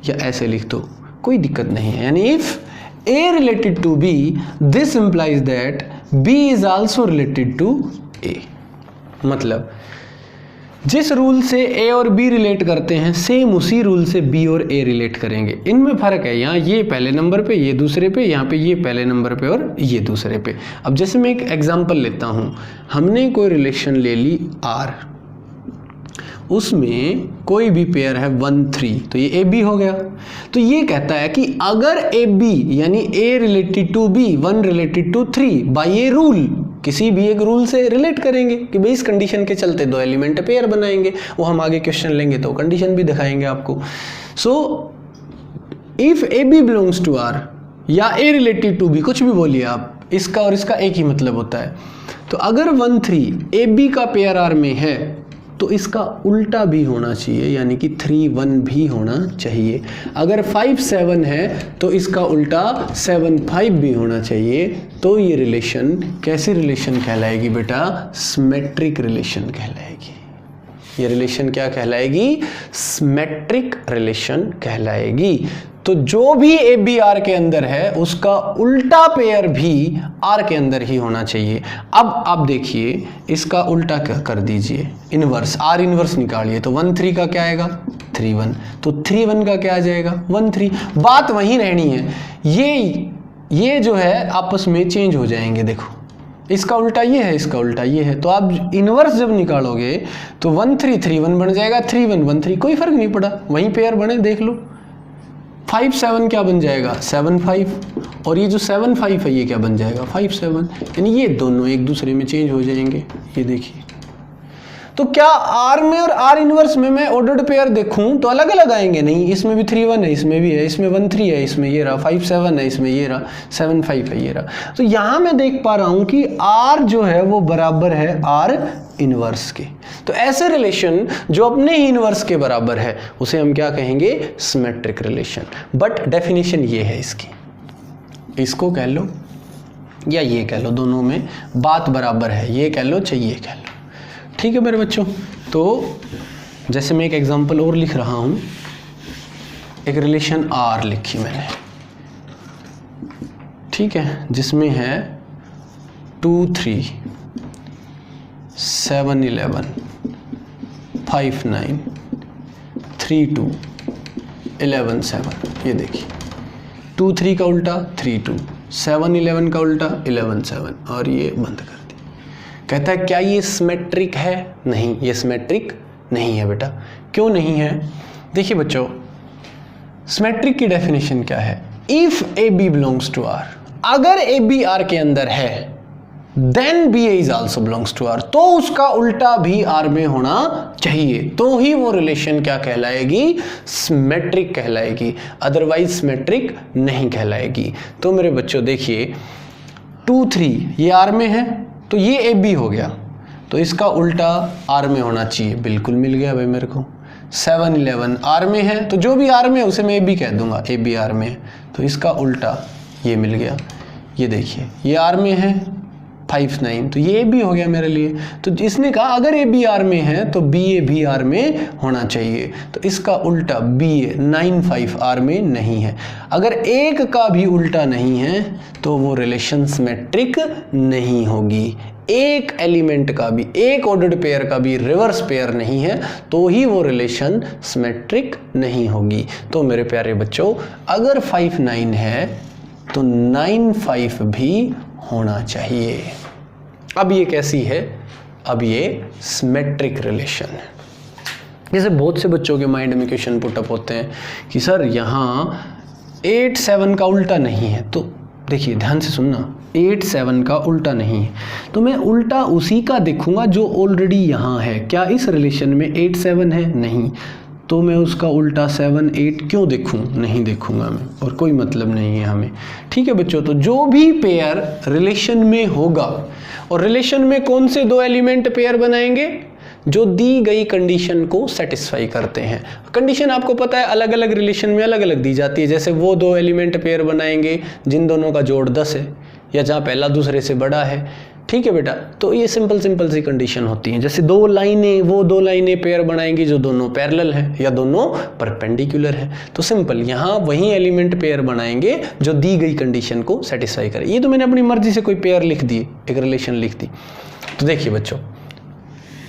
या ऐसे लिख दो, कोई दिक्कत नहीं है। यानी if A related to B this implies that B is also related to A. मतलब जिस रूल से ए और बी रिलेट करते हैं सेम उसी रूल से बी और ए रिलेट करेंगे। इनमें फ़र्क है, यहाँ ये पहले नंबर पे, ये दूसरे पे, यहाँ पे ये पहले नंबर पे और ये दूसरे पे। अब जैसे मैं एक एग्जांपल लेता हूँ, हमने कोई रिलेशन ले ली आर, उसमें कोई भी पेयर है 1 3, तो ये ए बी हो गया। तो ये कहता है कि अगर ए बी यानी A related to B 1 related to 3 by a rule, किसी भी एक रूल से रिलेट करेंगे कि भाई इस कंडीशन के चलते 2 एलिमेंट पेयर बनाएंगे, वो हम आगे क्वेश्चन लेंगे तो कंडीशन भी दिखाएंगे आपको। So if A B belongs to R या ए रिलेटेड टू बी, कुछ भी बोलिए आप, इसका और इसका एक ही मतलब होता है। तो अगर 1 3 ए बी का पेयर आर में है तो इसका उल्टा भी होना चाहिए, यानी कि 3 1 भी होना चाहिए। अगर 5 7 है तो इसका उल्टा 7 5 भी होना चाहिए। तो ये रिलेशन कैसी रिलेशन कहलाएगी बेटा, सिमेट्रिक रिलेशन कहलाएगी। ये रिलेशन क्या कहलाएगी, सिमेट्रिक रिलेशन कहलाएगी। तो जो भी ए बी आर के अंदर है उसका उल्टा पेयर भी आर के अंदर ही होना चाहिए। अब आप देखिए इसका उल्टा क्या कर दीजिए, इनवर्स, आर इनवर्स निकालिए। तो 1 3 का क्या आएगा, 3 1, तो 3 1 का क्या आ जाएगा, 1 3। बात वहीं रहनी है, ये जो है आपस में चेंज हो जाएंगे। देखो इसका उल्टा ये है, इसका उल्टा ये है, तो आप इनवर्स जब निकालोगे तो 1 3 3 1 बन जाएगा, 3 1 1 3, कोई फर्क नहीं पड़ा, वहीं पेयर बने, देख लो। 5 7 क्या बन जाएगा, 7 5, और ये जो 7 5 है ये क्या बन जाएगा, 5 7, यानी ये दोनों एक दूसरे में चेंज हो जाएंगे। ये देखिए, तो क्या आर में और आर इनवर्स में मैं ऑर्डर्ड पेयर देखूं तो अलग अलग आएंगे, नहीं, इसमें भी 3 1 है, इसमें भी है, इसमें 1 3 है, इसमें ये रहा, 5 7 है, इसमें ये रहा, 7 5 है, ये रहा। तो यहां मैं देख पा रहा हूं कि आर जो है वो बराबर है आर इनवर्स के। तो ऐसे रिलेशन जो अपने ही इनवर्स के बराबर है उसे हम क्या कहेंगे, सिमेट्रिक रिलेशन। बट डेफिनेशन ये है इसकी, इसको कह लो या ये कह लो, दोनों में बात बराबर है, ये कह लो चाहे ये कह लो। ठीक है मेरे बच्चों, तो जैसे मैं एक एग्जांपल और लिख रहा हूं, एक रिलेशन आर लिखी मैंने, ठीक है, जिसमें है 2 3 7 11 5 9 3 2 11 7। ये देखिए 2 3 का उल्टा 3 2, 7 11 का उल्टा 11 7, और ये बंद कर दी। कहता है क्या ये सिमेट्रिक है, नहीं, ये सिमेट्रिक नहीं है बेटा। क्यों नहीं है, देखिए बच्चों, सिमेट्रिक की डेफिनेशन क्या है, if A B belongs to R, अगर ए बी आर के अंदर है then b a is also belongs to R, तो उसका उल्टा भी आर में होना चाहिए, तो ही वो रिलेशन क्या कहलाएगी, सिमेट्रिक कहलाएगी, अदरवाइज सिमेट्रिक नहीं कहलाएगी। तो मेरे बच्चों देखिए 2 3 ये आर में है तो ये ए बी हो गया, तो इसका उल्टा आर में होना चाहिए, बिल्कुल मिल गया भाई मेरे को। 7 11 आर में है तो जो भी आर में है उसे मैं ए बी कह दूंगा, ए बी आर में है तो इसका उल्टा ये मिल गया। ये देखिए ये आर में है 5 9, तो ये भी हो गया मेरे लिए। तो इसने कहा अगर ए बी आर में है तो बी ए भी आर में होना चाहिए, तो इसका उल्टा बी ए 9 5 आर में नहीं है। अगर एक का भी उल्टा नहीं है तो वो रिलेशन सिमेट्रिक नहीं होगी। एक एलिमेंट का भी, एक ऑर्डर्ड पेयर का भी रिवर्स पेयर नहीं है तो ही वो रिलेशन सिमेट्रिक नहीं होगी। तो मेरे प्यारे बच्चों, अगर 5 9 है तो 9 5 भी होना चाहिए। अब ये कैसी है, अब ये सिमेट्रिक रिलेशन है। जैसे बहुत से बच्चों के माइंड में क्वेश्चन पुटअप होते हैं कि सर यहाँ 8 7 का उल्टा नहीं है। तो देखिए ध्यान से सुनना, 8 7 का उल्टा नहीं है तो मैं उल्टा उसी का देखूंगा जो ऑलरेडी यहाँ है। क्या इस रिलेशन में 8 7 है? नहीं, तो मैं उसका उल्टा 7 8 क्यों देखूं? नहीं देखूंगा मैं, और कोई मतलब नहीं है हमें। ठीक है बच्चों, तो जो भी पेयर रिलेशन में होगा, और रिलेशन में कौन से दो एलिमेंट पेयर बनाएंगे? जो दी गई कंडीशन को सेटिस्फाई करते हैं। कंडीशन आपको पता है अलग अलग रिलेशन में अलग अलग दी जाती है। जैसे वो दो एलिमेंट पेयर बनाएंगे जिन दोनों का जोड़ 10 है, या जहाँ पहला दूसरे से बड़ा है। ठीक है बेटा, तो ये सिंपल सी कंडीशन होती हैं। जैसे वो दो लाइनें पेयर बनाएंगी जो दोनों पैरेलल हैं या दोनों परपेंडिकुलर हैं। तो सिंपल यहाँ वही एलिमेंट पेयर बनाएंगे जो दी गई कंडीशन को सेटिस्फाई करे। ये तो मैंने अपनी मर्जी से कोई पेयर लिख दी, एक रिलेशन लिख दी। तो देखिए बच्चों,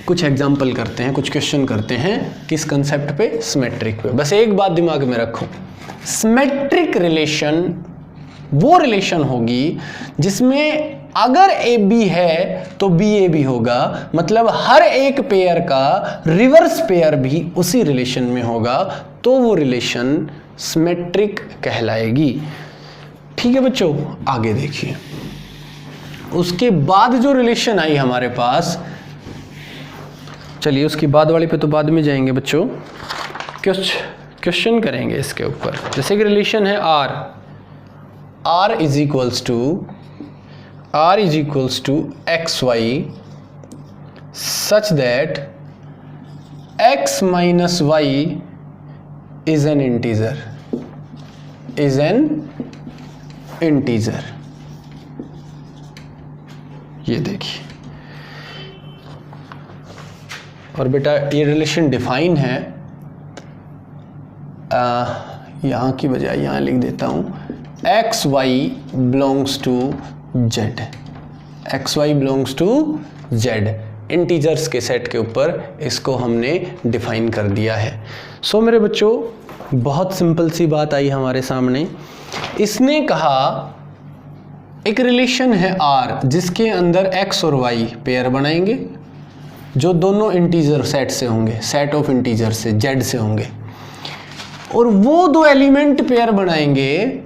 कुछ एग्जाम्पल करते हैं, कुछ क्वेश्चन करते हैं किस कंसेप्ट पे? सिमेट्रिक पे। बस एक बात दिमाग में रखो, सिमेट्रिक रिलेशन वो रिलेशन होगी जिसमें अगर ए बी है तो बी ए बी होगा, मतलब हर एक पेयर का रिवर्स पेयर भी उसी रिलेशन में होगा, तो वो रिलेशन सिमेट्रिक कहलाएगी। ठीक है बच्चों, आगे देखिए। उसके बाद जो रिलेशन आई हमारे पास, चलिए उसकी बाद वाली पे तो बाद में जाएंगे बच्चों, क्वेश्चन करेंगे इसके ऊपर। जैसे कि रिलेशन है R is equals to XY such that X minus Y is an integer. ये देखिए, और बेटा ये रिलेशन डिफाइन है, यहाँ की बजाय यहाँ लिख देता हूँ, XY belongs to Z, integers के सेट के ऊपर इसको हमने डिफाइन कर दिया है। सो मेरे बच्चों, बहुत सिंपल सी बात आई हमारे सामने। इसने कहा एक रिलेशन है R जिसके अंदर X और Y पेयर बनाएंगे जो दोनों इंटीजर सेट से होंगे, सेट ऑफ इंटीजर से, Z से होंगे, और वो दो एलिमेंट पेयर बनाएंगे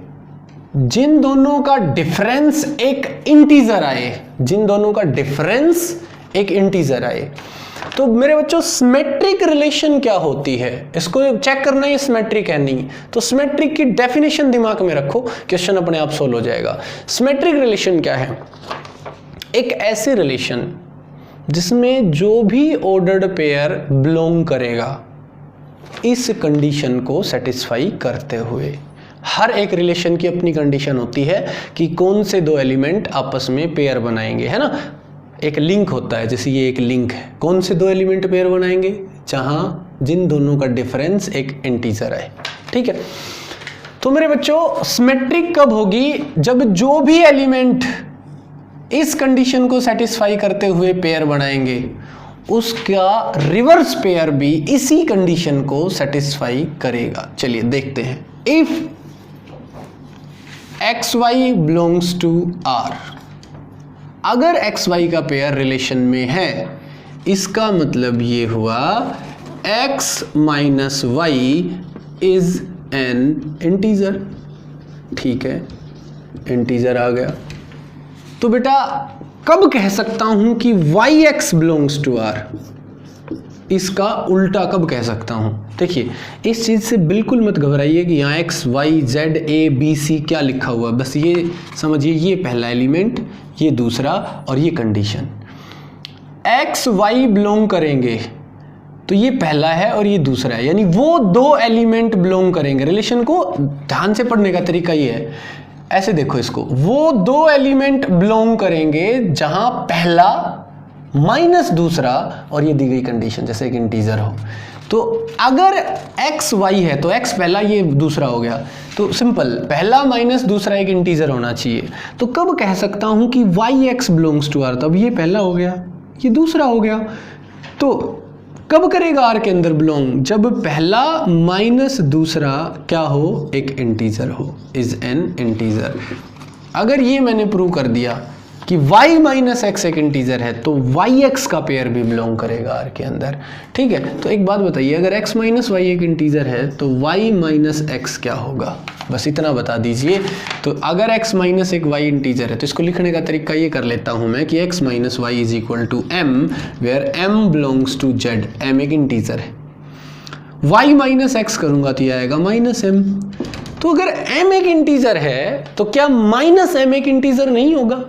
जिन दोनों का डिफरेंस एक इंटीजर आए, तो मेरे बच्चों सिमेट्रिक रिलेशन क्या होती है इसको चेक करना है, सिमेट्रिक है नहीं। तो सिमेट्रिक की डेफिनेशन दिमाग में रखो, क्वेश्चन अपने आप सोल्व हो जाएगा। सिमेट्रिक रिलेशन क्या है? एक ऐसी रिलेशन जिसमें जो भी ऑर्डर्ड पेयर बिलोंग करेगा इस कंडीशन को सेटिस्फाई करते हुए। हर एक रिलेशन की अपनी कंडीशन होती है कि कौन से दो एलिमेंट आपस में पेयर बनाएंगे, है ना। एक लिंक होता है, जैसे ये एक लिंक है, कौन से दो एलिमेंट पेयर बनाएंगे? जिन दोनों का डिफरेंस एक इंटीजर है। ठीक है, तो मेरे बच्चों सिमेट्रिक कब होगी? जब जो भी एलिमेंट इस कंडीशन को सेटिस्फाई करते हुए पेयर बनाएंगे उसका रिवर्स पेयर भी इसी कंडीशन को सेटिस्फाई करेगा। चलिए देखते हैं। If XY belongs to R, अगर XY का पेयर रिलेशन में है, इसका मतलब ये हुआ X minus Y is an integer. ठीक है, इंटीजर आ गया। तो बेटा कब कह सकता हूं कि YX बिलोंग्स टू R? इसका उल्टा कब कह सकता हूं? देखिए, इस चीज से बिल्कुल मत घबराइए कि यहाँ X Y Z A B C क्या लिखा हुआ है। बस ये समझिए, ये पहला एलिमेंट, ये दूसरा, और ये कंडीशन। X Y बिलोंग करेंगे तो ये पहला है और ये दूसरा है, यानी वो दो एलिमेंट बिलोंग करेंगे। रिलेशन को ध्यान से पढ़ने का तरीका ये है, ऐसे देखो इसको, वो दो एलिमेंट बिलोंग करेंगे जहां पहला माइनस दूसरा और ये दी गई कंडीशन जैसे एक इंटीजर हो। तो अगर x y है तो x पहला, ये दूसरा हो गया, तो सिंपल पहला माइनस दूसरा एक इंटीजर होना चाहिए। तो कब कह सकता हूं कि yx बिलोंग्स टू r? तब ये पहला हो गया, ये दूसरा हो गया। तो कब करेगा r के अंदर बिलोंग? जब पहला माइनस दूसरा क्या हो? एक इंटीजर हो, इज एन इंटीजर। अगर ये मैंने प्रूव कर दिया कि y माइनस एक्स एक इंटीजर है तो yx का पेयर भी बिलोंग करेगा आर के अंदर। ठीक है, तो एक बात बताइए, अगर x माइनस वाई एक इंटीजर है तो y माइनस एक्स क्या होगा, बस इतना बता दीजिए। तो अगर x माइनस एक y इंटीजर है तो इसको लिखने का तरीका ये कर लेता हूँ मैं कि x minus y is equal to m where m belongs to z, m एक इंटीजर है। y माइनस एक्स करूँगा तो ये आएगा माइनस m। तो अगर m एक इंटीजर है तो क्या माइनस m एक इंटीजर नहीं होगा?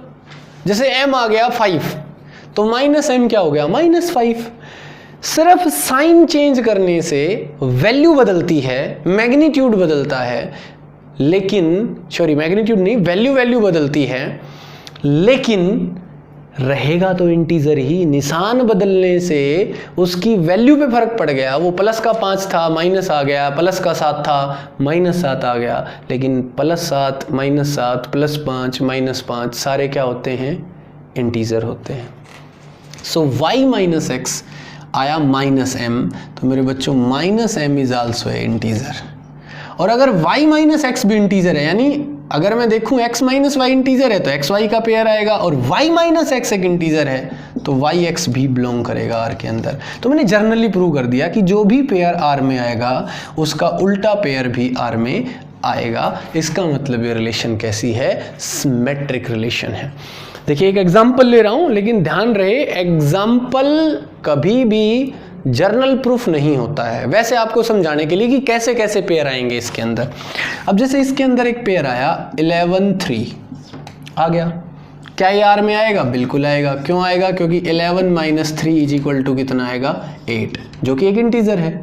जैसे m आ गया 5 तो माइनस m क्या हो गया, माइनस 5। सिर्फ साइन चेंज करने से वैल्यू बदलती है, मैग्नीट्यूड बदलता है, लेकिन मैग्नीट्यूड नहीं, वैल्यू बदलती है, लेकिन रहेगा तो इंटीजर ही। निशान बदलने से उसकी वैल्यू पे फर्क पड़ गया, वो प्लस का 5 था माइनस आ गया, प्लस का 7 था माइनस 7 आ गया, लेकिन प्लस 7 माइनस 7 प्लस 5 माइनस 5 सारे क्या होते हैं, इंटीजर होते हैं। सो y माइनस एक्स आया माइनस m, तो मेरे बच्चों minus m is also a integer. और अगर y माइनस एक्स भी इंटीजर है, यानी अगर मैं देखूं x माइनस वाई इंटीजर है तो x y का पेयर आएगा, और y माइनस एक्स एक इंटीजर है तो y x भी बिलोंग करेगा R के अंदर। तो मैंने जर्नली प्रूव कर दिया कि जो भी पेयर R में आएगा उसका उल्टा पेयर भी R में आएगा। इसका मतलब ये रिलेशन कैसी है, सिमेट्रिक रिलेशन है। देखिए एक एग्जाम्पल ले रहा हूं, लेकिन ध्यान रहे एग्जाम्पल कभी भी जर्नल प्रूफ नहीं होता है, वैसे आपको समझाने के लिए कि कैसे कैसे पेयर आएंगे इसके अंदर। अब जैसे इसके अंदर एक पेयर आया 11 3 आ गया, क्या ये R में आएगा, बिल्कुल आएगा। क्यों आएगा, क्योंकि 11 माइनस 3 इज इक्वल टू कितना आएगा, 8, जो कि एक इंटीजर है।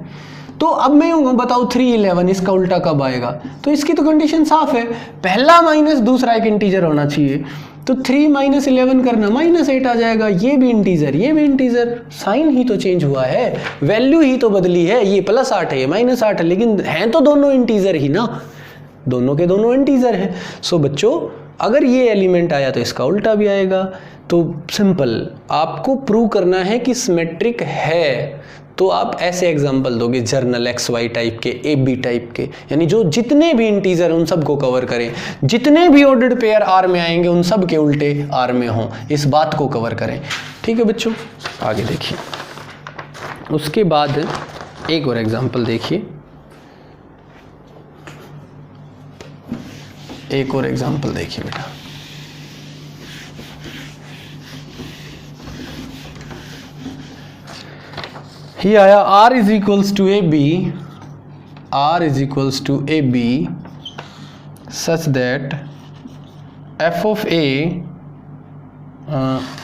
तो अब मैं यूँ बताऊँ 3 11, इसका उल्टा कब आएगा, तो इसकी तो कंडीशन साफ है, पहला माइनस दूसरा एक इंटीजर होना चाहिए। तो 3 माइनस 11 करना माइनस 8 आ जाएगा, ये भी इंटीजर ये भी इंटीजर, साइन ही तो चेंज हुआ है, वैल्यू ही तो बदली है, ये प्लस 8 है ये माइनस 8 है, लेकिन हैं तो दोनों इंटीजर ही ना, दोनों के दोनों इंटीजर है। सो बच्चों अगर ये एलिमेंट आया तो इसका उल्टा भी आएगा। तो सिंपल, आपको प्रूव करना है कि सिमेट्रिक है तो आप ऐसे एग्जाम्पल दोगे जर्नल एक्स वाई टाइप के, ए बी टाइप के, यानी जो जितने भी इंटीजर उन सब को कवर करें, जितने भी ऑर्डर्ड पेयर आर में आएंगे उन सब के उल्टे आर में हों, इस बात को कवर करें। ठीक है बच्चों, आगे देखिए। उसके बाद एक और एग्जाम्पल देखिए, एक और एग्जाम्पल देखिए बेटा। ये आया R is equals to A B, R is equals to A B such that f of a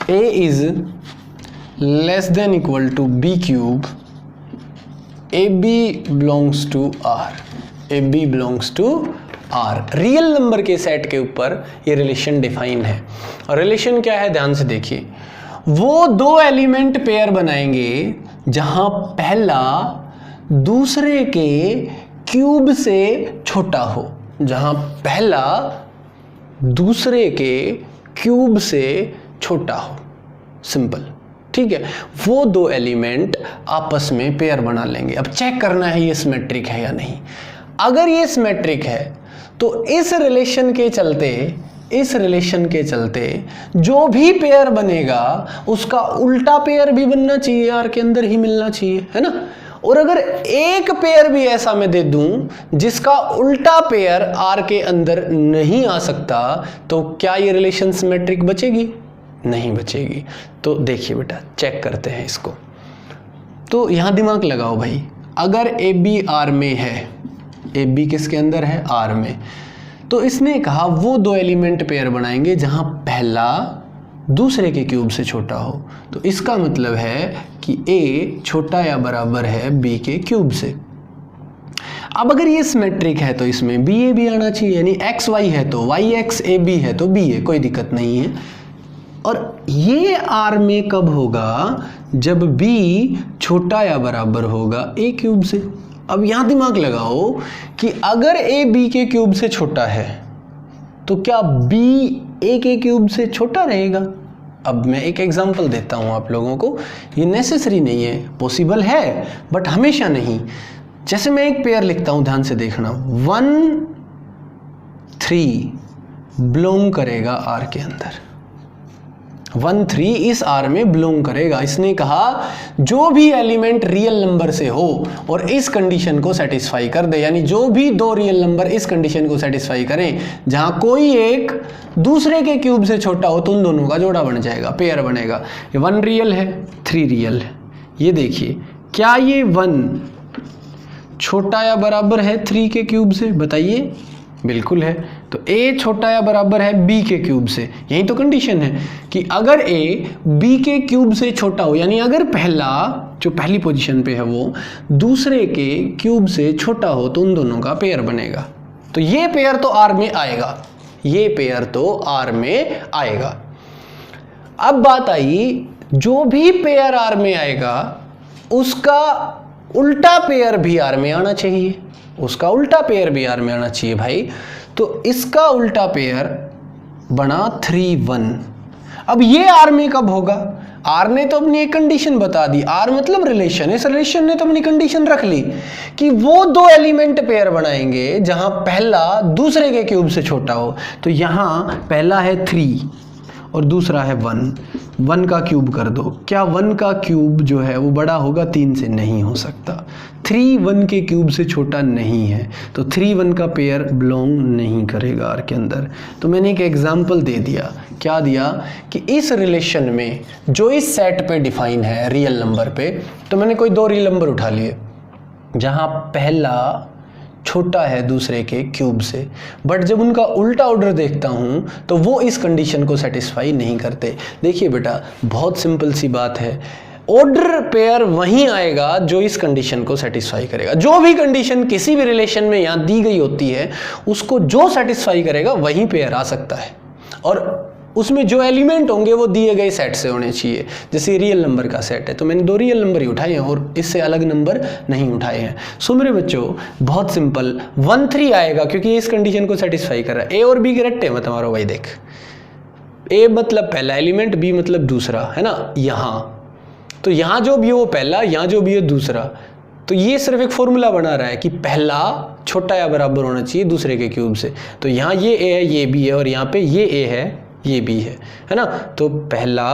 is less than equal to b cube, a B belongs to R, A B belongs to R। Real number के सेट के ऊपर ये रिलेशन डिफाइन है। और रिलेशन क्या है, ध्यान से देखिए, वो दो एलिमेंट पेयर बनाएंगे जहां पहला दूसरे के क्यूब से छोटा हो, जहां पहला दूसरे के क्यूब से छोटा हो, सिंपल। ठीक है, वो दो एलिमेंट आपस में पेयर बना लेंगे। अब चेक करना है ये सिमेट्रिक है या नहीं। अगर ये सिमेट्रिक है तो इस रिलेशन के चलते जो भी पेयर बनेगा उसका उल्टा पेयर भी बनना चाहिए, आर के अंदर ही मिलना चाहिए, है ना। और अगर एक पेयर भी ऐसा मैं दे दूं जिसका उल्टा पेयर आर के अंदर नहीं आ सकता, तो क्या ये रिलेशन सिमेट्रिक बचेगी, नहीं बचेगी। तो देखिए बेटा, चेक करते हैं इसको। तो यहां दिमाग लगाओ भाई, अगर ए बी आर में है, ए बी किसके अंदर है, आर में, तो इसने कहा वो दो एलिमेंट पेयर बनाएंगे जहां पहला दूसरे के क्यूब से छोटा हो। तो इसका मतलब है कि a छोटा या बराबर है b के क्यूब से। अब अगर ये सिमेट्रिक है तो इसमें ba भी आना चाहिए, यानी x y है तो y x, a b है तो b है, कोई दिक्कत नहीं है। और ये R में कब होगा, जब b छोटा या बराबर होगा a क्यूब से। अब यहां दिमाग लगाओ कि अगर a b के क्यूब से छोटा है तो क्या b a के क्यूब से छोटा रहेगा। अब मैं एक एग्जांपल देता हूं आप लोगों को, ये नेसेसरी नहीं है, पॉसिबल है बट हमेशा नहीं। जैसे मैं एक पेयर लिखता हूं, ध्यान से देखना, 1 3 बिलोंग करेगा R के अंदर, 1 3 इस आर में बिलोंग करेगा। इसने कहा जो भी एलिमेंट रियल नंबर से हो और इस कंडीशन को सेटिस्फाई कर दे, यानी जो भी दो रियल नंबर इस कंडीशन को सेटिस्फाई करें जहां कोई एक दूसरे के क्यूब से छोटा हो तो उन दोनों का जोड़ा बन जाएगा, पेयर बनेगा। ये 1 रियल है, 3 रियल है। ये देखिए, क्या ये 1 छोटा या बराबर है 3 के क्यूब से? बताइए, बिल्कुल है। तो a छोटा या बराबर है b के क्यूब से। यही तो कंडीशन है कि अगर a b के क्यूब से छोटा हो, यानी अगर पहला जो पहली पोजीशन पे है वो दूसरे के क्यूब से छोटा हो तो उन दोनों का पेयर बनेगा। तो ये पेयर तो R में आएगा, ये पेयर तो R में आएगा। अब बात आई, जो भी पेयर R में आएगा उसका उल्टा पेयर भी R में आना चाहिए, उसका उल्टा पेयर भी R में आना चाहिए भाई। तो इसका उल्टा पेयर बना 3 1। अब ये R में कब होगा? R ने तो अपनी एक कंडीशन बता दी, R मतलब रिलेशन, इस रिलेशन ने तो अपनी कंडीशन रख ली कि वो दो एलिमेंट पेयर बनाएंगे जहां पहला दूसरे के क्यूब से छोटा हो। तो यहां पहला है 3 और दूसरा है 1, 1 का क्यूब कर दो। क्या 1 का क्यूब जो है वो बड़ा होगा 3 से? नहीं हो सकता। 3 1 के क्यूब से छोटा नहीं है, तो 3 1 का पेयर बिलोंग नहीं करेगा R के अंदर। तो मैंने एक एग्जांपल दे दिया। क्या दिया? कि इस रिलेशन में जो इस सेट पे डिफाइन है रियल नंबर पे, तो मैंने कोई दो रियल नंबर उठा लिए जहां पहला छोटा है दूसरे के क्यूब से, बट जब उनका उल्टा ऑर्डर देखता हूं तो वो इस कंडीशन को सेटिस्फाई नहीं करते। देखिए बेटा, बहुत सिंपल सी बात है, ऑर्डर पेयर वहीं आएगा जो इस कंडीशन को सेटिस्फाई करेगा। जो भी कंडीशन किसी भी रिलेशन में यहां दी गई होती है उसको जो सेटिस्फाई करेगा वहीं पेयर आ सकता है, और उसमें जो एलिमेंट होंगे वो दिए गए सेट से होने चाहिए। जैसे रियल नंबर का सेट है तो मैंने दो रियल नंबर ही उठाए हैं और इससे अलग नंबर नहीं उठाए हैं। सो मेरे बच्चों, बहुत सिंपल, 1 3 आएगा क्योंकि इस कंडीशन को सेटिस्फाई कर रहा है। ए और बी के रट्टे मत मारो भाई। देख, ए मतलब पहला एलिमेंट, बी मतलब दूसरा, है ना। यहाँ तो यहाँ जो भी है वो पहला, यहाँ जो भी है दूसरा। तो ये सिर्फ एक फॉर्मूला बना रहा है कि पहला छोटा या बराबर होना चाहिए दूसरे के क्यूब से। तो यहाँ ये ए है, ये बी है, और यहाँ पे ये ए है, ये भी है ना। तो पहला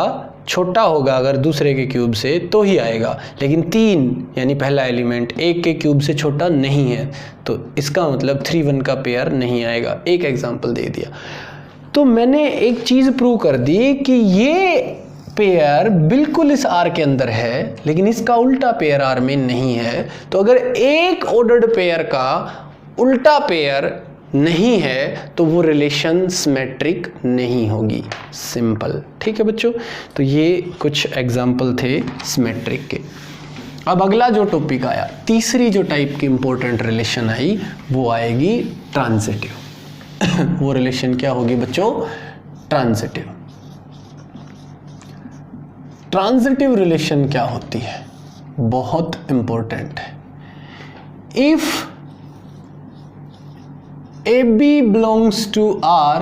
छोटा होगा अगर दूसरे के क्यूब से तो ही आएगा, लेकिन 3 यानी पहला एलिमेंट 1 के क्यूब से छोटा नहीं है, तो इसका मतलब 3 1 का पेयर नहीं आएगा। एक एग्जांपल दे दिया। तो मैंने एक चीज़ प्रूव कर दी कि ये पेयर बिल्कुल इस R के अंदर है, लेकिन इसका उल्टा पेयर R में नहीं है। तो अगर एक ऑर्डर्ड पेयर का उल्टा पेयर नहीं है तो वो रिलेशन सिमेट्रिक नहीं होगी। सिंपल, ठीक है बच्चों। तो ये कुछ एग्जाम्पल थे सिमेट्रिक के। अब अगला जो टॉपिक आया, तीसरी जो टाइप की इंपॉर्टेंट रिलेशन आई वो आएगी ट्रांजिटिव। वो रिलेशन क्या होगी बच्चों? ट्रांजिटिव। ट्रांजिटिव रिलेशन क्या होती है? बहुत इंपॉर्टेंट है। If AB belongs to R,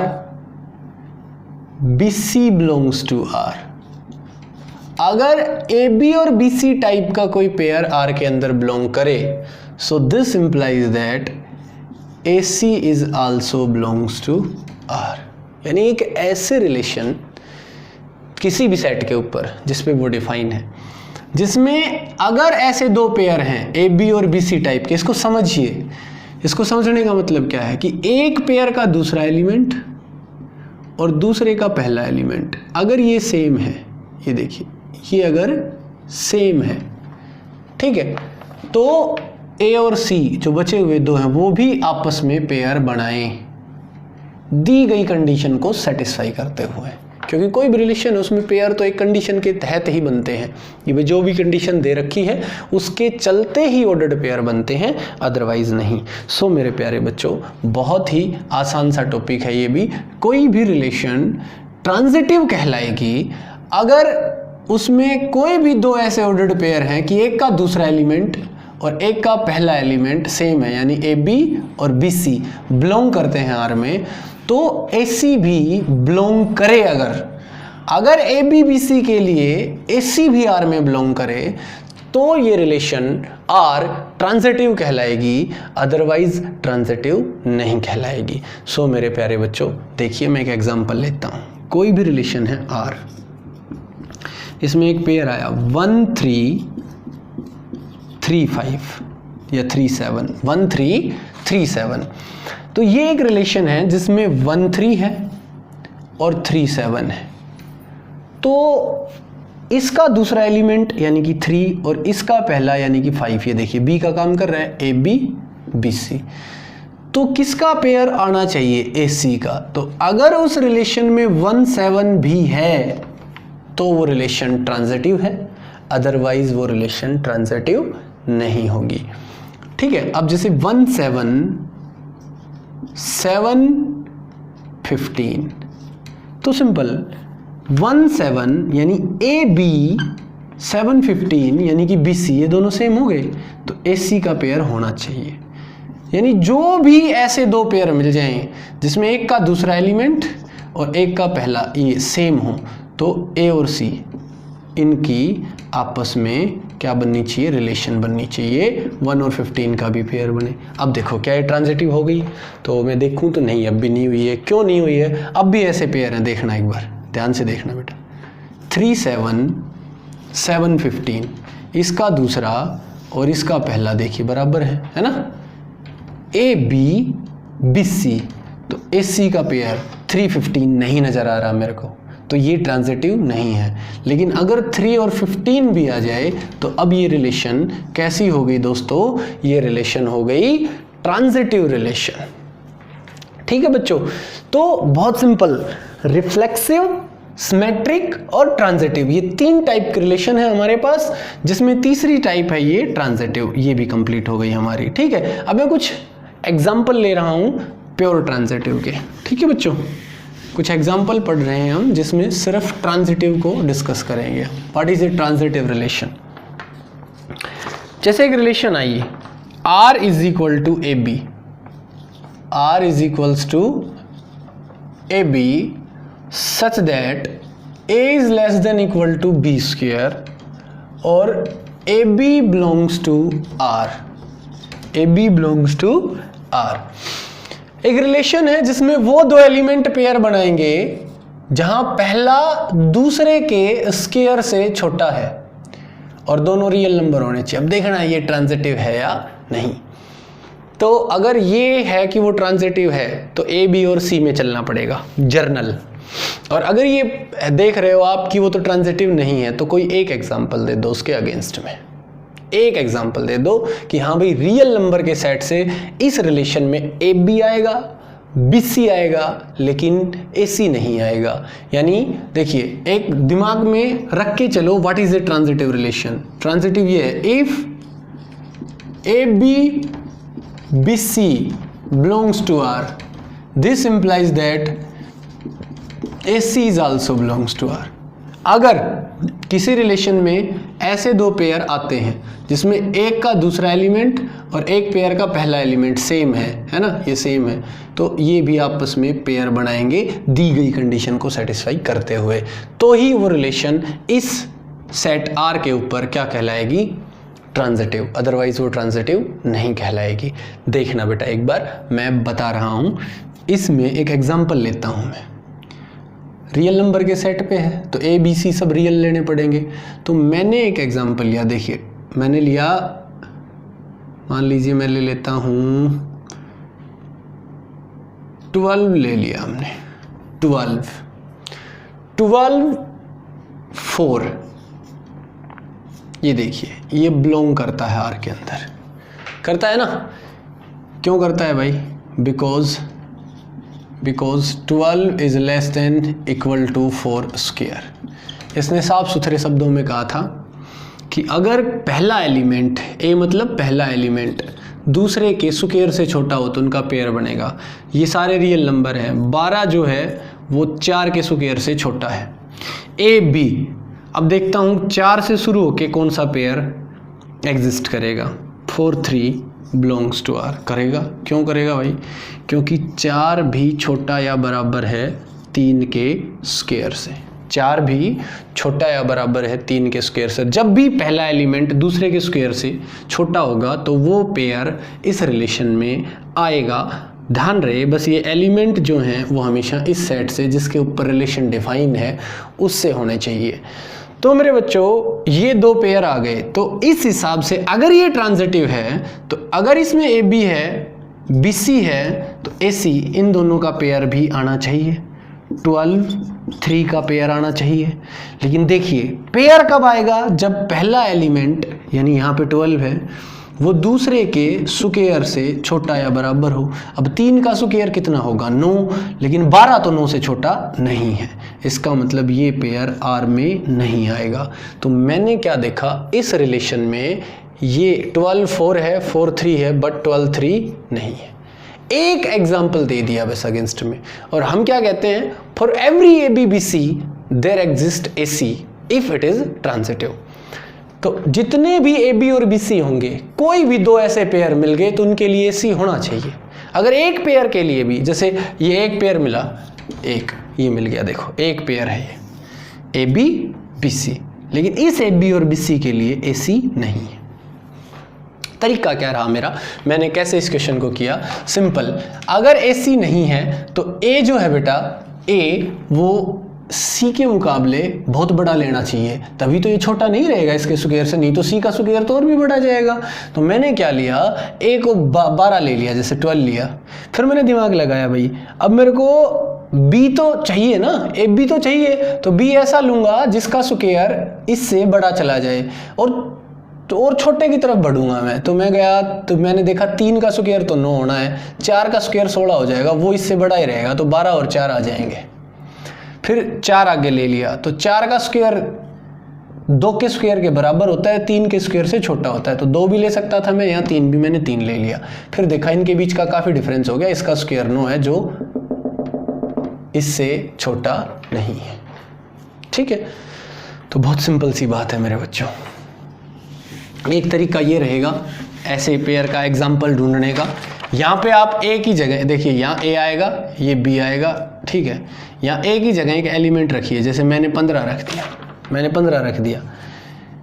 BC belongs to R। अगर AB और BC टाइप का कोई पेयर R के अंदर बिलोंग करे, so this implies that AC is also belongs to R। यानी एक ऐसे रिलेशन किसी भी सेट के ऊपर जिसपे वो डिफाइन है, जिसमें अगर ऐसे दो पेयर हैं AB और BC टाइप के, इसको समझिए। इसको समझने का मतलब क्या है कि एक पेयर का दूसरा एलिमेंट और दूसरे का पहला एलिमेंट अगर ये सेम है, ये देखिए, ये अगर सेम है, ठीक है, तो ए और सी जो बचे हुए दो हैं वो भी आपस में पेयर बनाएं दी गई कंडीशन को सेटिस्फाई करते हुए। क्योंकि कोई भी रिलेशन है उसमें पेयर तो एक कंडीशन के तहत ही बनते हैं। ये जो भी कंडीशन दे रखी है उसके चलते ही ऑर्डर्ड पेयर बनते हैं, अदरवाइज नहीं। सो मेरे प्यारे बच्चों, बहुत ही आसान सा टॉपिक है ये भी। कोई भी रिलेशन ट्रांजिटिव कहलाएगी अगर उसमें कोई भी दो ऐसे ऑर्डर्ड पेयर हैं कि एक का दूसरा एलिमेंट और एक का पहला एलिमेंट सेम है, यानी ए बी और बी सी बिलोंग करते हैं आर में, तो ए सी भी बिलोंग करे। अगर ए बी बी सी के लिए ए सी भी आर में बिलोंग करे तो ये रिलेशन आर ट्रांजिटिव कहलाएगी, अदरवाइज ट्रांजिटिव नहीं कहलाएगी। सो मेरे प्यारे बच्चों, देखिए मैं एक एग्जांपल लेता हूँ। कोई भी रिलेशन है आर, इसमें एक पेयर आया 1 3 3 5 या 3 7, 1 3 3 7। तो ये एक रिलेशन है जिसमें 1 3 है और 3 7 है। तो इसका दूसरा एलिमेंट यानी कि 3 और इसका पहला यानी कि 5, ये देखिए बी का काम कर रहा है, ए बी बी सी। तो किसका पेयर आना चाहिए? ए सी का। तो अगर उस रिलेशन में 1 7 भी है तो वो रिलेशन ट्रांजिटिव है, अदरवाइज वो रिलेशन ट्रांजिटिव नहीं होगी। ठीक है, अब जैसे 1 7 7 15, तो सिंपल 1 7 यानी ए बी 7 15 यानी कि बी सी, ये दोनों सेम हो गए, तो ए सी का पेयर होना चाहिए। यानी जो भी ऐसे दो पेयर मिल जाएं जिसमें एक का दूसरा एलिमेंट और एक का पहला ये सेम हो, तो ए और सी इनकी आपस में क्या बननी चाहिए? रिलेशन बननी चाहिए। 1 और 15 का भी पेयर बने। अब देखो क्या ये ट्रांजिटिव हो गई? तो मैं देखूं तो नहीं, अब भी नहीं हुई है। क्यों नहीं हुई है? अब भी ऐसे पेयर हैं, देखना एक बार ध्यान से देखना बेटा। 3 7 7 15, इसका दूसरा और इसका पहला देखिए बराबर है ना? ए बी बी सी, तो ए सी का पेयर 3 15 नहीं नज़र आ रहा मेरे को, तो ये ट्रांजिटिव नहीं है। लेकिन अगर 3 और 15 भी आ जाए तो अब ये रिलेशन कैसी हो गई दोस्तों? ये रिलेशन हो गई ट्रांजिटिव रिलेशन। ठीक है बच्चों, तो बहुत सिंपल, रिफ्लेक्सिव, सिमेट्रिक और ट्रांजिटिव, ये 3 टाइप के रिलेशन है हमारे पास, जिसमें तीसरी टाइप है ये ट्रांजिटिव। ये भी कंप्लीट हो गई हमारी। ठीक है, अब मैं कुछ एग्जाम्पल ले रहा हूं प्योर ट्रांजिटिव के। ठीक है बच्चों, कुछ एग्जाम्पल पढ़ रहे हैं हम जिसमें सिर्फ ट्रांजिटिव को डिस्कस करेंगे। What is a transitive relation? जैसे एक relation I R is equal to A B, R is equals to A B such that A is less than equal to B square और A B belongs to R, A B belongs to R। एक रिलेशन है जिसमें वो दो एलिमेंट पेयर बनाएंगे जहां पहला दूसरे के स्क्वायर से छोटा है और दोनों रियल नंबर होने चाहिए। अब देखना ये ट्रांजिटिव है या नहीं। तो अगर ये है कि वो ट्रांजिटिव है तो ए बी और सी में चलना पड़ेगा, जर्नल। और अगर ये देख रहे हो आप कि वो तो ट्रांजिटिव नहीं है, तो कोई एक एग्जांपल दे दो उसके अगेंस्ट में। एक एग्जाम्पल दे दो कि हाँ भाई रियल नंबर के सेट से इस रिलेशन में ए बी आएगा, बी सी आएगा, लेकिन ए सी नहीं आएगा। यानी देखिए एक दिमाग में रख के चलो, what is a transitive relation? Transitive ये है, if A b b c belongs to R, this implies that A C is also belongs to R. अगर किसी रिलेशन में ऐसे दो पेयर आते हैं जिसमें एक का दूसरा एलिमेंट और एक पेयर का पहला एलिमेंट सेम है ना, ये सेम है, तो ये भी आपस में पेयर बनाएंगे दी गई कंडीशन को सेटिस्फाई करते हुए, तो ही वो रिलेशन इस सेट R के ऊपर क्या कहलाएगी? ट्रांजिटिव। अदरवाइज वो ट्रांजिटिव नहीं कहलाएगी। देखना बेटा एक बार मैं बता रहा हूँ, इसमें एक एग्जाम्पल लेता हूँ मैं। रियल नंबर के सेट पे है तो ए बी सी सब रियल लेने पड़ेंगे। तो मैंने एक एग्जांपल लिया, देखिए मैंने लिया, मान लीजिए मैं ले लेता हूँ 12 ले लिया हमने, 12 4, ये देखिए ये बिलोंग करता है R के अंदर, करता है ना? क्यों करता है भाई? Because 12 is less than equal to 4 square. इसने साफ सुथरे शब्दों में कहा था कि अगर पहला एलिमेंट, ए मतलब पहला एलिमेंट, दूसरे के स्क्वायर से छोटा हो तो उनका पेयर बनेगा। ये सारे रियल नंबर हैं, 12 जो है वो 4 के स्क्वायर से छोटा है। ए बी, अब देखता हूँ 4 से शुरू होके कौन सा पेयर एग्जिस्ट करेगा। 4 3 बिलोंग्स टू आर करेगा। क्यों करेगा भाई? क्योंकि 4 भी छोटा या बराबर है 3 के स्क्वायर से। 4 भी छोटा या बराबर है 3 के स्क्वायर से। जब भी पहला एलिमेंट दूसरे के स्क्वायर से छोटा होगा तो वो पेयर इस रिलेशन में आएगा। ध्यान रहे बस ये एलिमेंट जो हैं वो हमेशा इस सेट से जिसके ऊपर रिलेशन डिफाइन है उससे होने चाहिए। तो मेरे बच्चों ये दो पेयर आ गए। तो इस हिसाब से अगर ये ट्रांजिटिव है तो अगर इसमें ए बी है, बी सी है, तो ए सी, इन दोनों का पेयर भी आना चाहिए। 12 3 का पेयर आना चाहिए। लेकिन देखिए पेयर कब आएगा, जब पहला एलिमेंट यानी यहाँ पे 12 है वो दूसरे के स्क्वायर से छोटा या बराबर हो। अब 3 का स्क्वायर कितना होगा, 9, लेकिन 12 तो 9 से छोटा नहीं है। इसका मतलब ये पेयर आर में नहीं आएगा। तो मैंने क्या देखा इस रिलेशन में, ये 12 4 है, 4 3 है, बट 12 3 नहीं है। एक एग्जाम्पल दे दिया बस अगेंस्ट में। और हम क्या कहते हैं, for every a b b c there exist a c if it is transitive. तो जितने भी ए बी और बी सी होंगे, कोई भी दो ऐसे पेयर मिल गए तो उनके लिए ए सी होना चाहिए। अगर एक पेयर के लिए भी, जैसे ये एक पेयर मिला, एक ये मिल गया, देखो एक पेयर है ये ए बी बी सी, लेकिन इस ए बी और बी सी के लिए ए सी नहीं है। तरीका क्या रहा मेरा, मैंने कैसे इस क्वेश्चन को किया, सिंपल। अगर ए सी नहीं है तो ए जो है बेटा, ए वो सी के मुकाबले बहुत बड़ा लेना चाहिए, तभी तो ये छोटा नहीं रहेगा इसके स्क्वायर से, नहीं तो सी का स्क्वायर तो और भी बड़ा जाएगा। तो मैंने क्या लिया, ए को 12 ले लिया, जैसे 12 लिया। फिर मैंने दिमाग लगाया भाई अब मेरे को बी तो चाहिए ना, ए बी तो चाहिए, तो बी ऐसा लूंगा जिसका स्क्वायर इससे बड़ा चला जाए और छोटे की तरफ बढ़ूंगा मैं। तो मैं गया तो मैंने देखा 3 का स्क्वायर तो 9 होना है, 4 का स्क्वायर 16 हो जाएगा, वो इससे बड़ा ही रहेगा, तो 12 और 4 आ जाएंगे। फिर 4 आगे ले लिया, तो 4 का स्क्वायर 2 के स्क्वायर के बराबर होता है, 3 के स्क्वायर से छोटा होता है, तो 2 भी ले सकता था मैं, यहाँ 3 भी, मैंने 3 ले लिया। फिर देखा इनके बीच का काफ़ी डिफरेंस हो गया, इसका स्क्वायर 9 है जो इससे छोटा नहीं है। ठीक है, तो बहुत सिंपल सी बात है मेरे बच्चों। एक तरीका ये रहेगा ऐसे पेयर का एग्जाम्पल ढूंढने का। यहाँ पे आप एक ही जगह देखिए, यहाँ ए आएगा, ये बी आएगा, ठीक है। यहाँ एक ही जगह एक एलिमेंट रखिए, जैसे मैंने 15 रख दिया,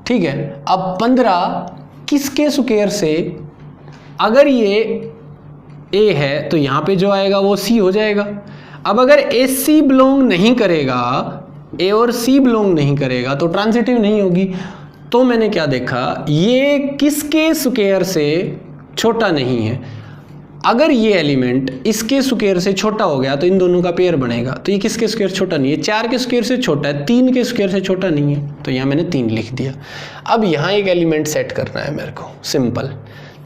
ठीक है। अब 15 किसके स्क्वायर से, अगर ये ए है तो यहाँ पे जो आएगा वो सी हो जाएगा। अब अगर ए सी बिलोंग नहीं करेगा, ए और सी बिलोंग नहीं करेगा तो ट्रांजिटिव नहीं होगी। तो मैंने क्या देखा, ये किसके स्क्वायर से छोटा नहीं है। अगर ये एलिमेंट इसके स्क्वायर से छोटा हो गया तो इन दोनों का पेयर बनेगा। तो ये किसके स्क्वायर छोटा नहीं है, 4 के स्क्वायर से छोटा है, 3 के स्क्वायर से छोटा नहीं है, तो यहाँ मैंने 3 लिख दिया। अब यहाँ एक एलिमेंट सेट करना है मेरे को, सिंपल।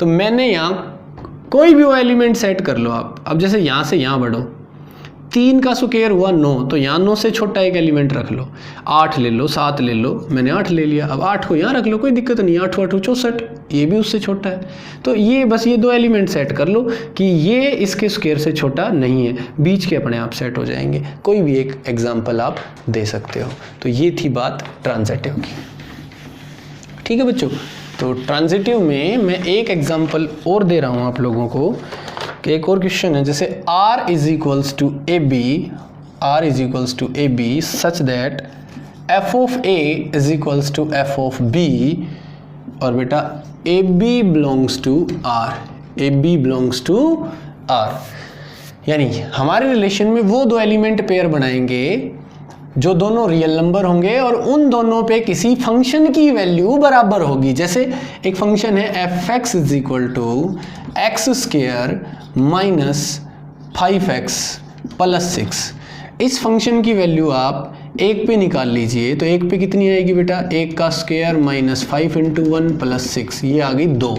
तो मैंने यहाँ कोई भी वो एलिमेंट सेट कर लो आप। अब जैसे यहाँ से यहाँ बढ़ो, 3 का स्क्वायर हुआ 9, तो यहाँ 9 से छोटा एक एलिमेंट रख लो, 8 ले लो, 7 ले लो, मैंने 8 ले लिया। अब 8 को यहाँ रख लो, कोई दिक्कत नहीं, 8 8 64, ये भी उससे छोटा है। तो ये बस ये 2 एलिमेंट सेट कर लो कि ये इसके स्क्वायर से छोटा नहीं है, बीच के अपने आप सेट हो जाएंगे। कोई भी एक एग्जाम्पल आप दे सकते हो। तो ये थी बात ट्रांजिटिव की। ठीक है बच्चों, तो ट्रांजिटिव में मैं एक एग्जाम्पल और दे रहा हूँ आप लोगों को। एक और क्वेश्चन है, जैसे r is equals to A B such that f of a is equals to f of b, और बेटा a B belongs to r, यानी हमारे रिलेशन में वो 2 एलिमेंट पेयर बनाएंगे जो दोनों रियल नंबर होंगे और उन दोनों पे किसी फंक्शन की वैल्यू बराबर होगी। जैसे एक फंक्शन है f(x) is equal to x square minus 5x plus 6। इस फंक्शन की वैल्यू आप 1 पे निकाल लीजिए, तो 1 पे कितनी आएगी बेटा, 1 का स्क्वायर माइनस 5 इंटू 1 प्लस 6, ये आ गई 2।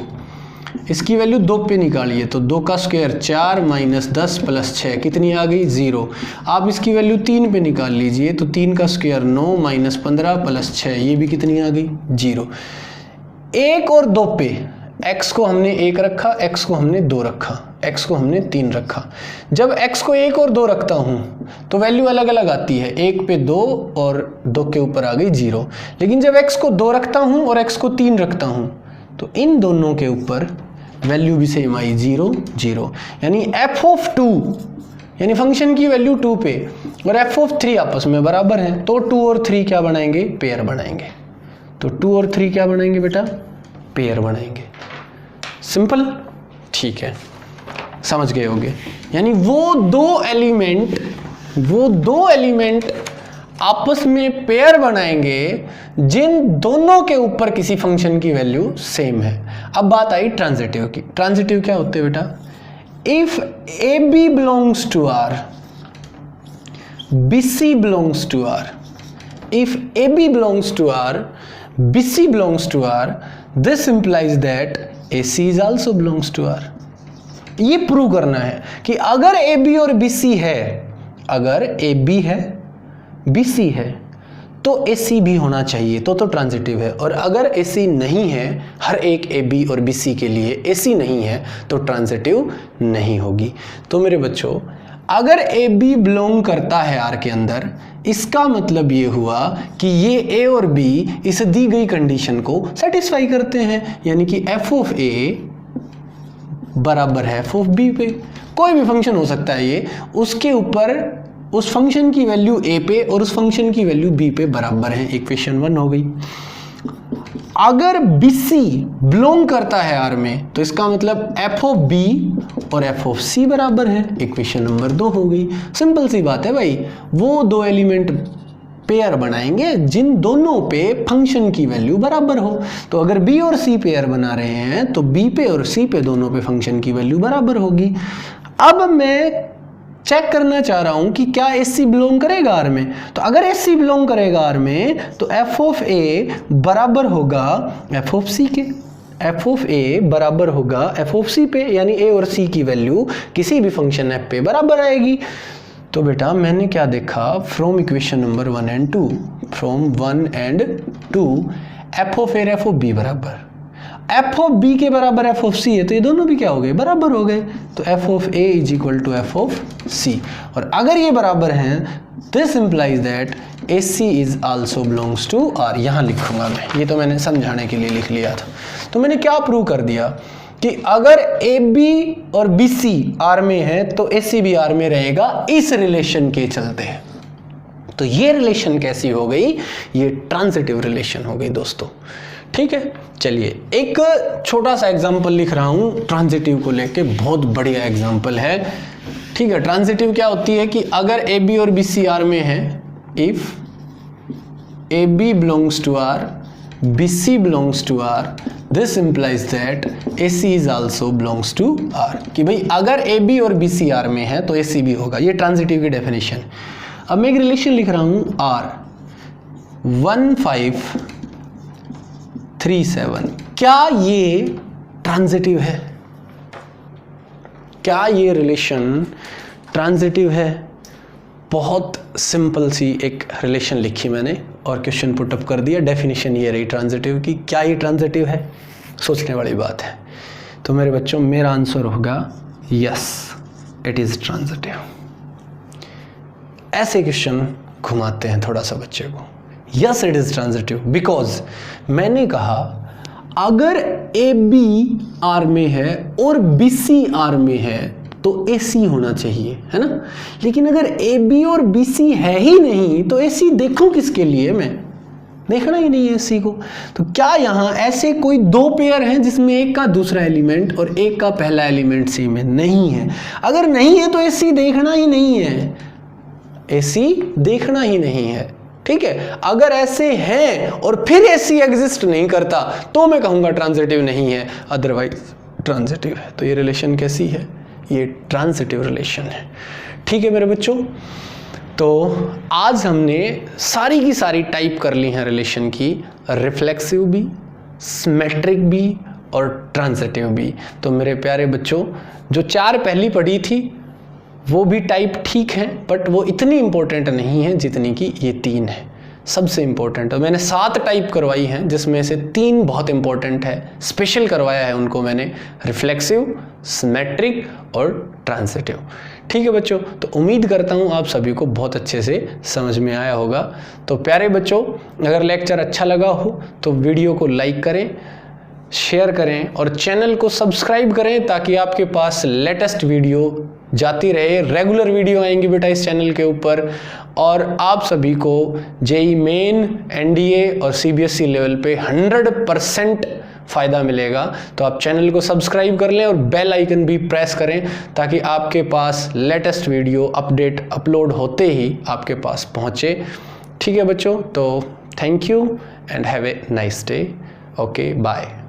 इसकी वैल्यू 2 पे निकालिए, तो 2 का स्क्वायर 4 माइनस 10 प्लस 6, कितनी आ गई 0। आप इसकी वैल्यू 3 पे निकाल लीजिए, तो 3 का स्क्वायर 9 माइनस 15 प्लस 6, ये भी कितनी आ गई 0। 1 और 2 पे x को हमने 1 रखा, x को हमने 2 रखा, x को हमने 3 रखा। जब x को 1 और 2 रखता हूँ तो वैल्यू अलग अलग आती है, 1 पे 2 और 2 के ऊपर आ गई 0। लेकिन जब x को 2 रखता हूँ और x को 3 रखता हूँ तो इन दोनों के ऊपर वैल्यू भी सेम आई, 0 0। यानी f ऑफ 2 यानी फंक्शन की वैल्यू 2 पे और f ऑफ 3 आपस में बराबर हैं, तो 2 और 3 क्या बनाएंगे, पेयर बनाएंगे। तो 2 और 3 क्या बनाएंगे बेटा, पेयर बनाएंगे। सिंपल, ठीक है, समझ गए होगे। यानी वो दो एलिमेंट आपस में पेयर बनाएंगे जिन दोनों के ऊपर किसी फंक्शन की वैल्यू सेम है। अब बात आई ट्रांजिटिव की। ट्रांजिटिव क्या होते हैं बेटा? If A B belongs to R, b c belongs to R, if A B belongs to R, b c belongs to R, this implies that A C is also belongs to R. ये प्रूव करना है कि अगर ए बी और बी सी है, अगर ए बी है बी सी है तो ए सी भी होना चाहिए, तो ट्रांजिटिव है। और अगर ए सी नहीं है, हर एक ए बी और बी सी के लिए ए सी नहीं है तो ट्रांजिटिव नहीं होगी। तो मेरे बच्चों, अगर ए बी बिलोंग करता है आर के अंदर, इसका मतलब ये हुआ कि ये ए और बी इस दी गई कंडीशन को सेटिस्फाई करते हैं, यानी कि एफ ऑफ ए बराबर है एफ ऑफ बी पे। कोई भी फंक्शन हो सकता है ये, उसके ऊपर उस फंक्शन की वैल्यू ए पे और उस फंक्शन की वैल्यू बी पे बराबर है। इक्वेशन 1 हो गई। अगर बी सी बिलोंग करता है आर में तो इसका मतलब एफ ऑफ बी और एफ ऑफ सी बराबर है। इक्वेशन नंबर 2 हो गई। सिंपल सी बात है भाई, वो दो एलिमेंट पेयर बनाएंगे जिन दोनों पे फंक्शन की वैल्यू बराबर हो। तो अगर बी और सी पेयर बना रहे हैं तो बी पे और सी पे दोनों पे फंक्शन की वैल्यू बराबर होगी। अब मैं चेक करना चाह रहा हूं कि क्या एस सी बिलोंग करेगा आर में। तो अगर एस सी बिलोंग करेगा आर में तो एफ ऑफ ए बराबर होगा एफ ऑफ सी के। एफ ऑफ ए बराबर होगा एफ ऑफ सी पे, यानी ए और सी की वैल्यू किसी भी फंक्शन एफ पे बराबर आएगी। तो बेटा मैंने क्या देखा, from equation number 1 and 2, from 1 and 2 f of a f of b बराबर एफ ऑफ बी के बराबर एफ ऑफ सी है, तो ये दोनों भी क्या हो गए, बराबर हो गए। तो F of A is equal to F of C. और अगर ये बराबर हैं, this implies that A C is also belongs to R. यहाँ लिखूंगा मैं, ये तो मैंने समझाने के लिए लिख लिया था। तो मैंने क्या प्रूव कर दिया कि अगर ए बी और बी सी आर में है तो ए सी भी आर में रहेगा, इस रिलेशन के चलते। तो ये रिलेशन कैसी हो गई, ये ट्रांजिटिव रिलेशन हो गई दोस्तों। ठीक है, चलिए एक छोटा सा एग्जांपल लिख रहा हूं ट्रांजिटिव को लेके, बहुत बढ़िया एग्जांपल है। ठीक है, ट्रांजिटिव क्या होती है कि अगर ए बी और बी सी आर में है, if A B belongs to R, b c belongs to R, this implies that A C is also belongs to R. कि भाई अगर ए बी और बी सी आर में है तो ए सी भी होगा। ये ट्रांजिटिव की डेफिनेशन। अब मैं एक रिलेशन लिख रहा हूं आर 1537। क्या ये ट्रांजिटिव है? क्या ये रिलेशन ट्रांजिटिव है? बहुत सिंपल सी एक रिलेशन लिखी मैंने और क्वेश्चन पुटअप कर दिया। डेफिनेशन ये रही ट्रांजिटिव की। क्या ये ट्रांजिटिव है? सोचने वाली बात है। तो मेरे बच्चों, मेरा आंसर होगा यस, इट इज ट्रांजिटिव। ऐसे क्वेश्चन घुमाते हैं थोड़ा सा बच्चे को। Yes it is transitive because मैंने कहा अगर ए बी आर में है और बी सी आर में है तो ए सी होना चाहिए, है ना। लेकिन अगर ए बी और बी सी है ही नहीं तो ए सी देखूं किसके लिए? मैं देखना ही नहीं है ए सी को। तो क्या यहाँ ऐसे कोई दो पेयर हैं जिसमें एक का दूसरा एलिमेंट और एक का पहला एलिमेंट सेम है? नहीं है। अगर नहीं है तो ए सी देखना ही नहीं है, ए सी देखना ही नहीं है। ठीक है, अगर ऐसे हैं और फिर एसी एग्जिस्ट नहीं करता तो मैं कहूंगा ट्रांजिटिव नहीं है, अदरवाइज ट्रांजिटिव है। तो ये रिलेशन कैसी है? ये ट्रांजिटिव रिलेशन है। ठीक है मेरे बच्चों, तो आज हमने सारी की सारी टाइप कर ली हैं रिलेशन की, रिफ्लेक्सिव भी, सिमेट्रिक भी और ट्रांजिटिव भी। तो मेरे प्यारे बच्चों, जो चार पहली पढ़ी थी वो भी टाइप ठीक है, बट वो इतनी इंपॉर्टेंट नहीं है जितनी कि ये तीन है सबसे इंपॉर्टेंट। और मैंने 7 टाइप करवाई हैं जिसमें से 3 बहुत इंपॉर्टेंट है, स्पेशल करवाया है उनको मैंने, रिफ्लेक्सिव, सिमेट्रिक और ट्रांजिटिव। ठीक है बच्चों, तो उम्मीद करता हूँ आप सभी को बहुत अच्छे से समझ में आया होगा। तो प्यारे बच्चों, अगर लेक्चर अच्छा लगा हो तो वीडियो को लाइक करें, शेयर करें और चैनल को सब्सक्राइब करें ताकि आपके पास लेटेस्ट वीडियो जाती रहे। रेगुलर वीडियो आएंगी बेटा इस चैनल के ऊपर। और आप सभी को जेई मेन, एनडीए और सीबीएसई लेवल पे 100% फ़ायदा मिलेगा। तो आप चैनल को सब्सक्राइब कर लें और बेल आइकन भी प्रेस करें ताकि आपके पास लेटेस्ट वीडियो अपडेट अपलोड होते ही आपके पास पहुँचे। ठीक है बच्चों, तो thank you and have a nice day. Okay bye.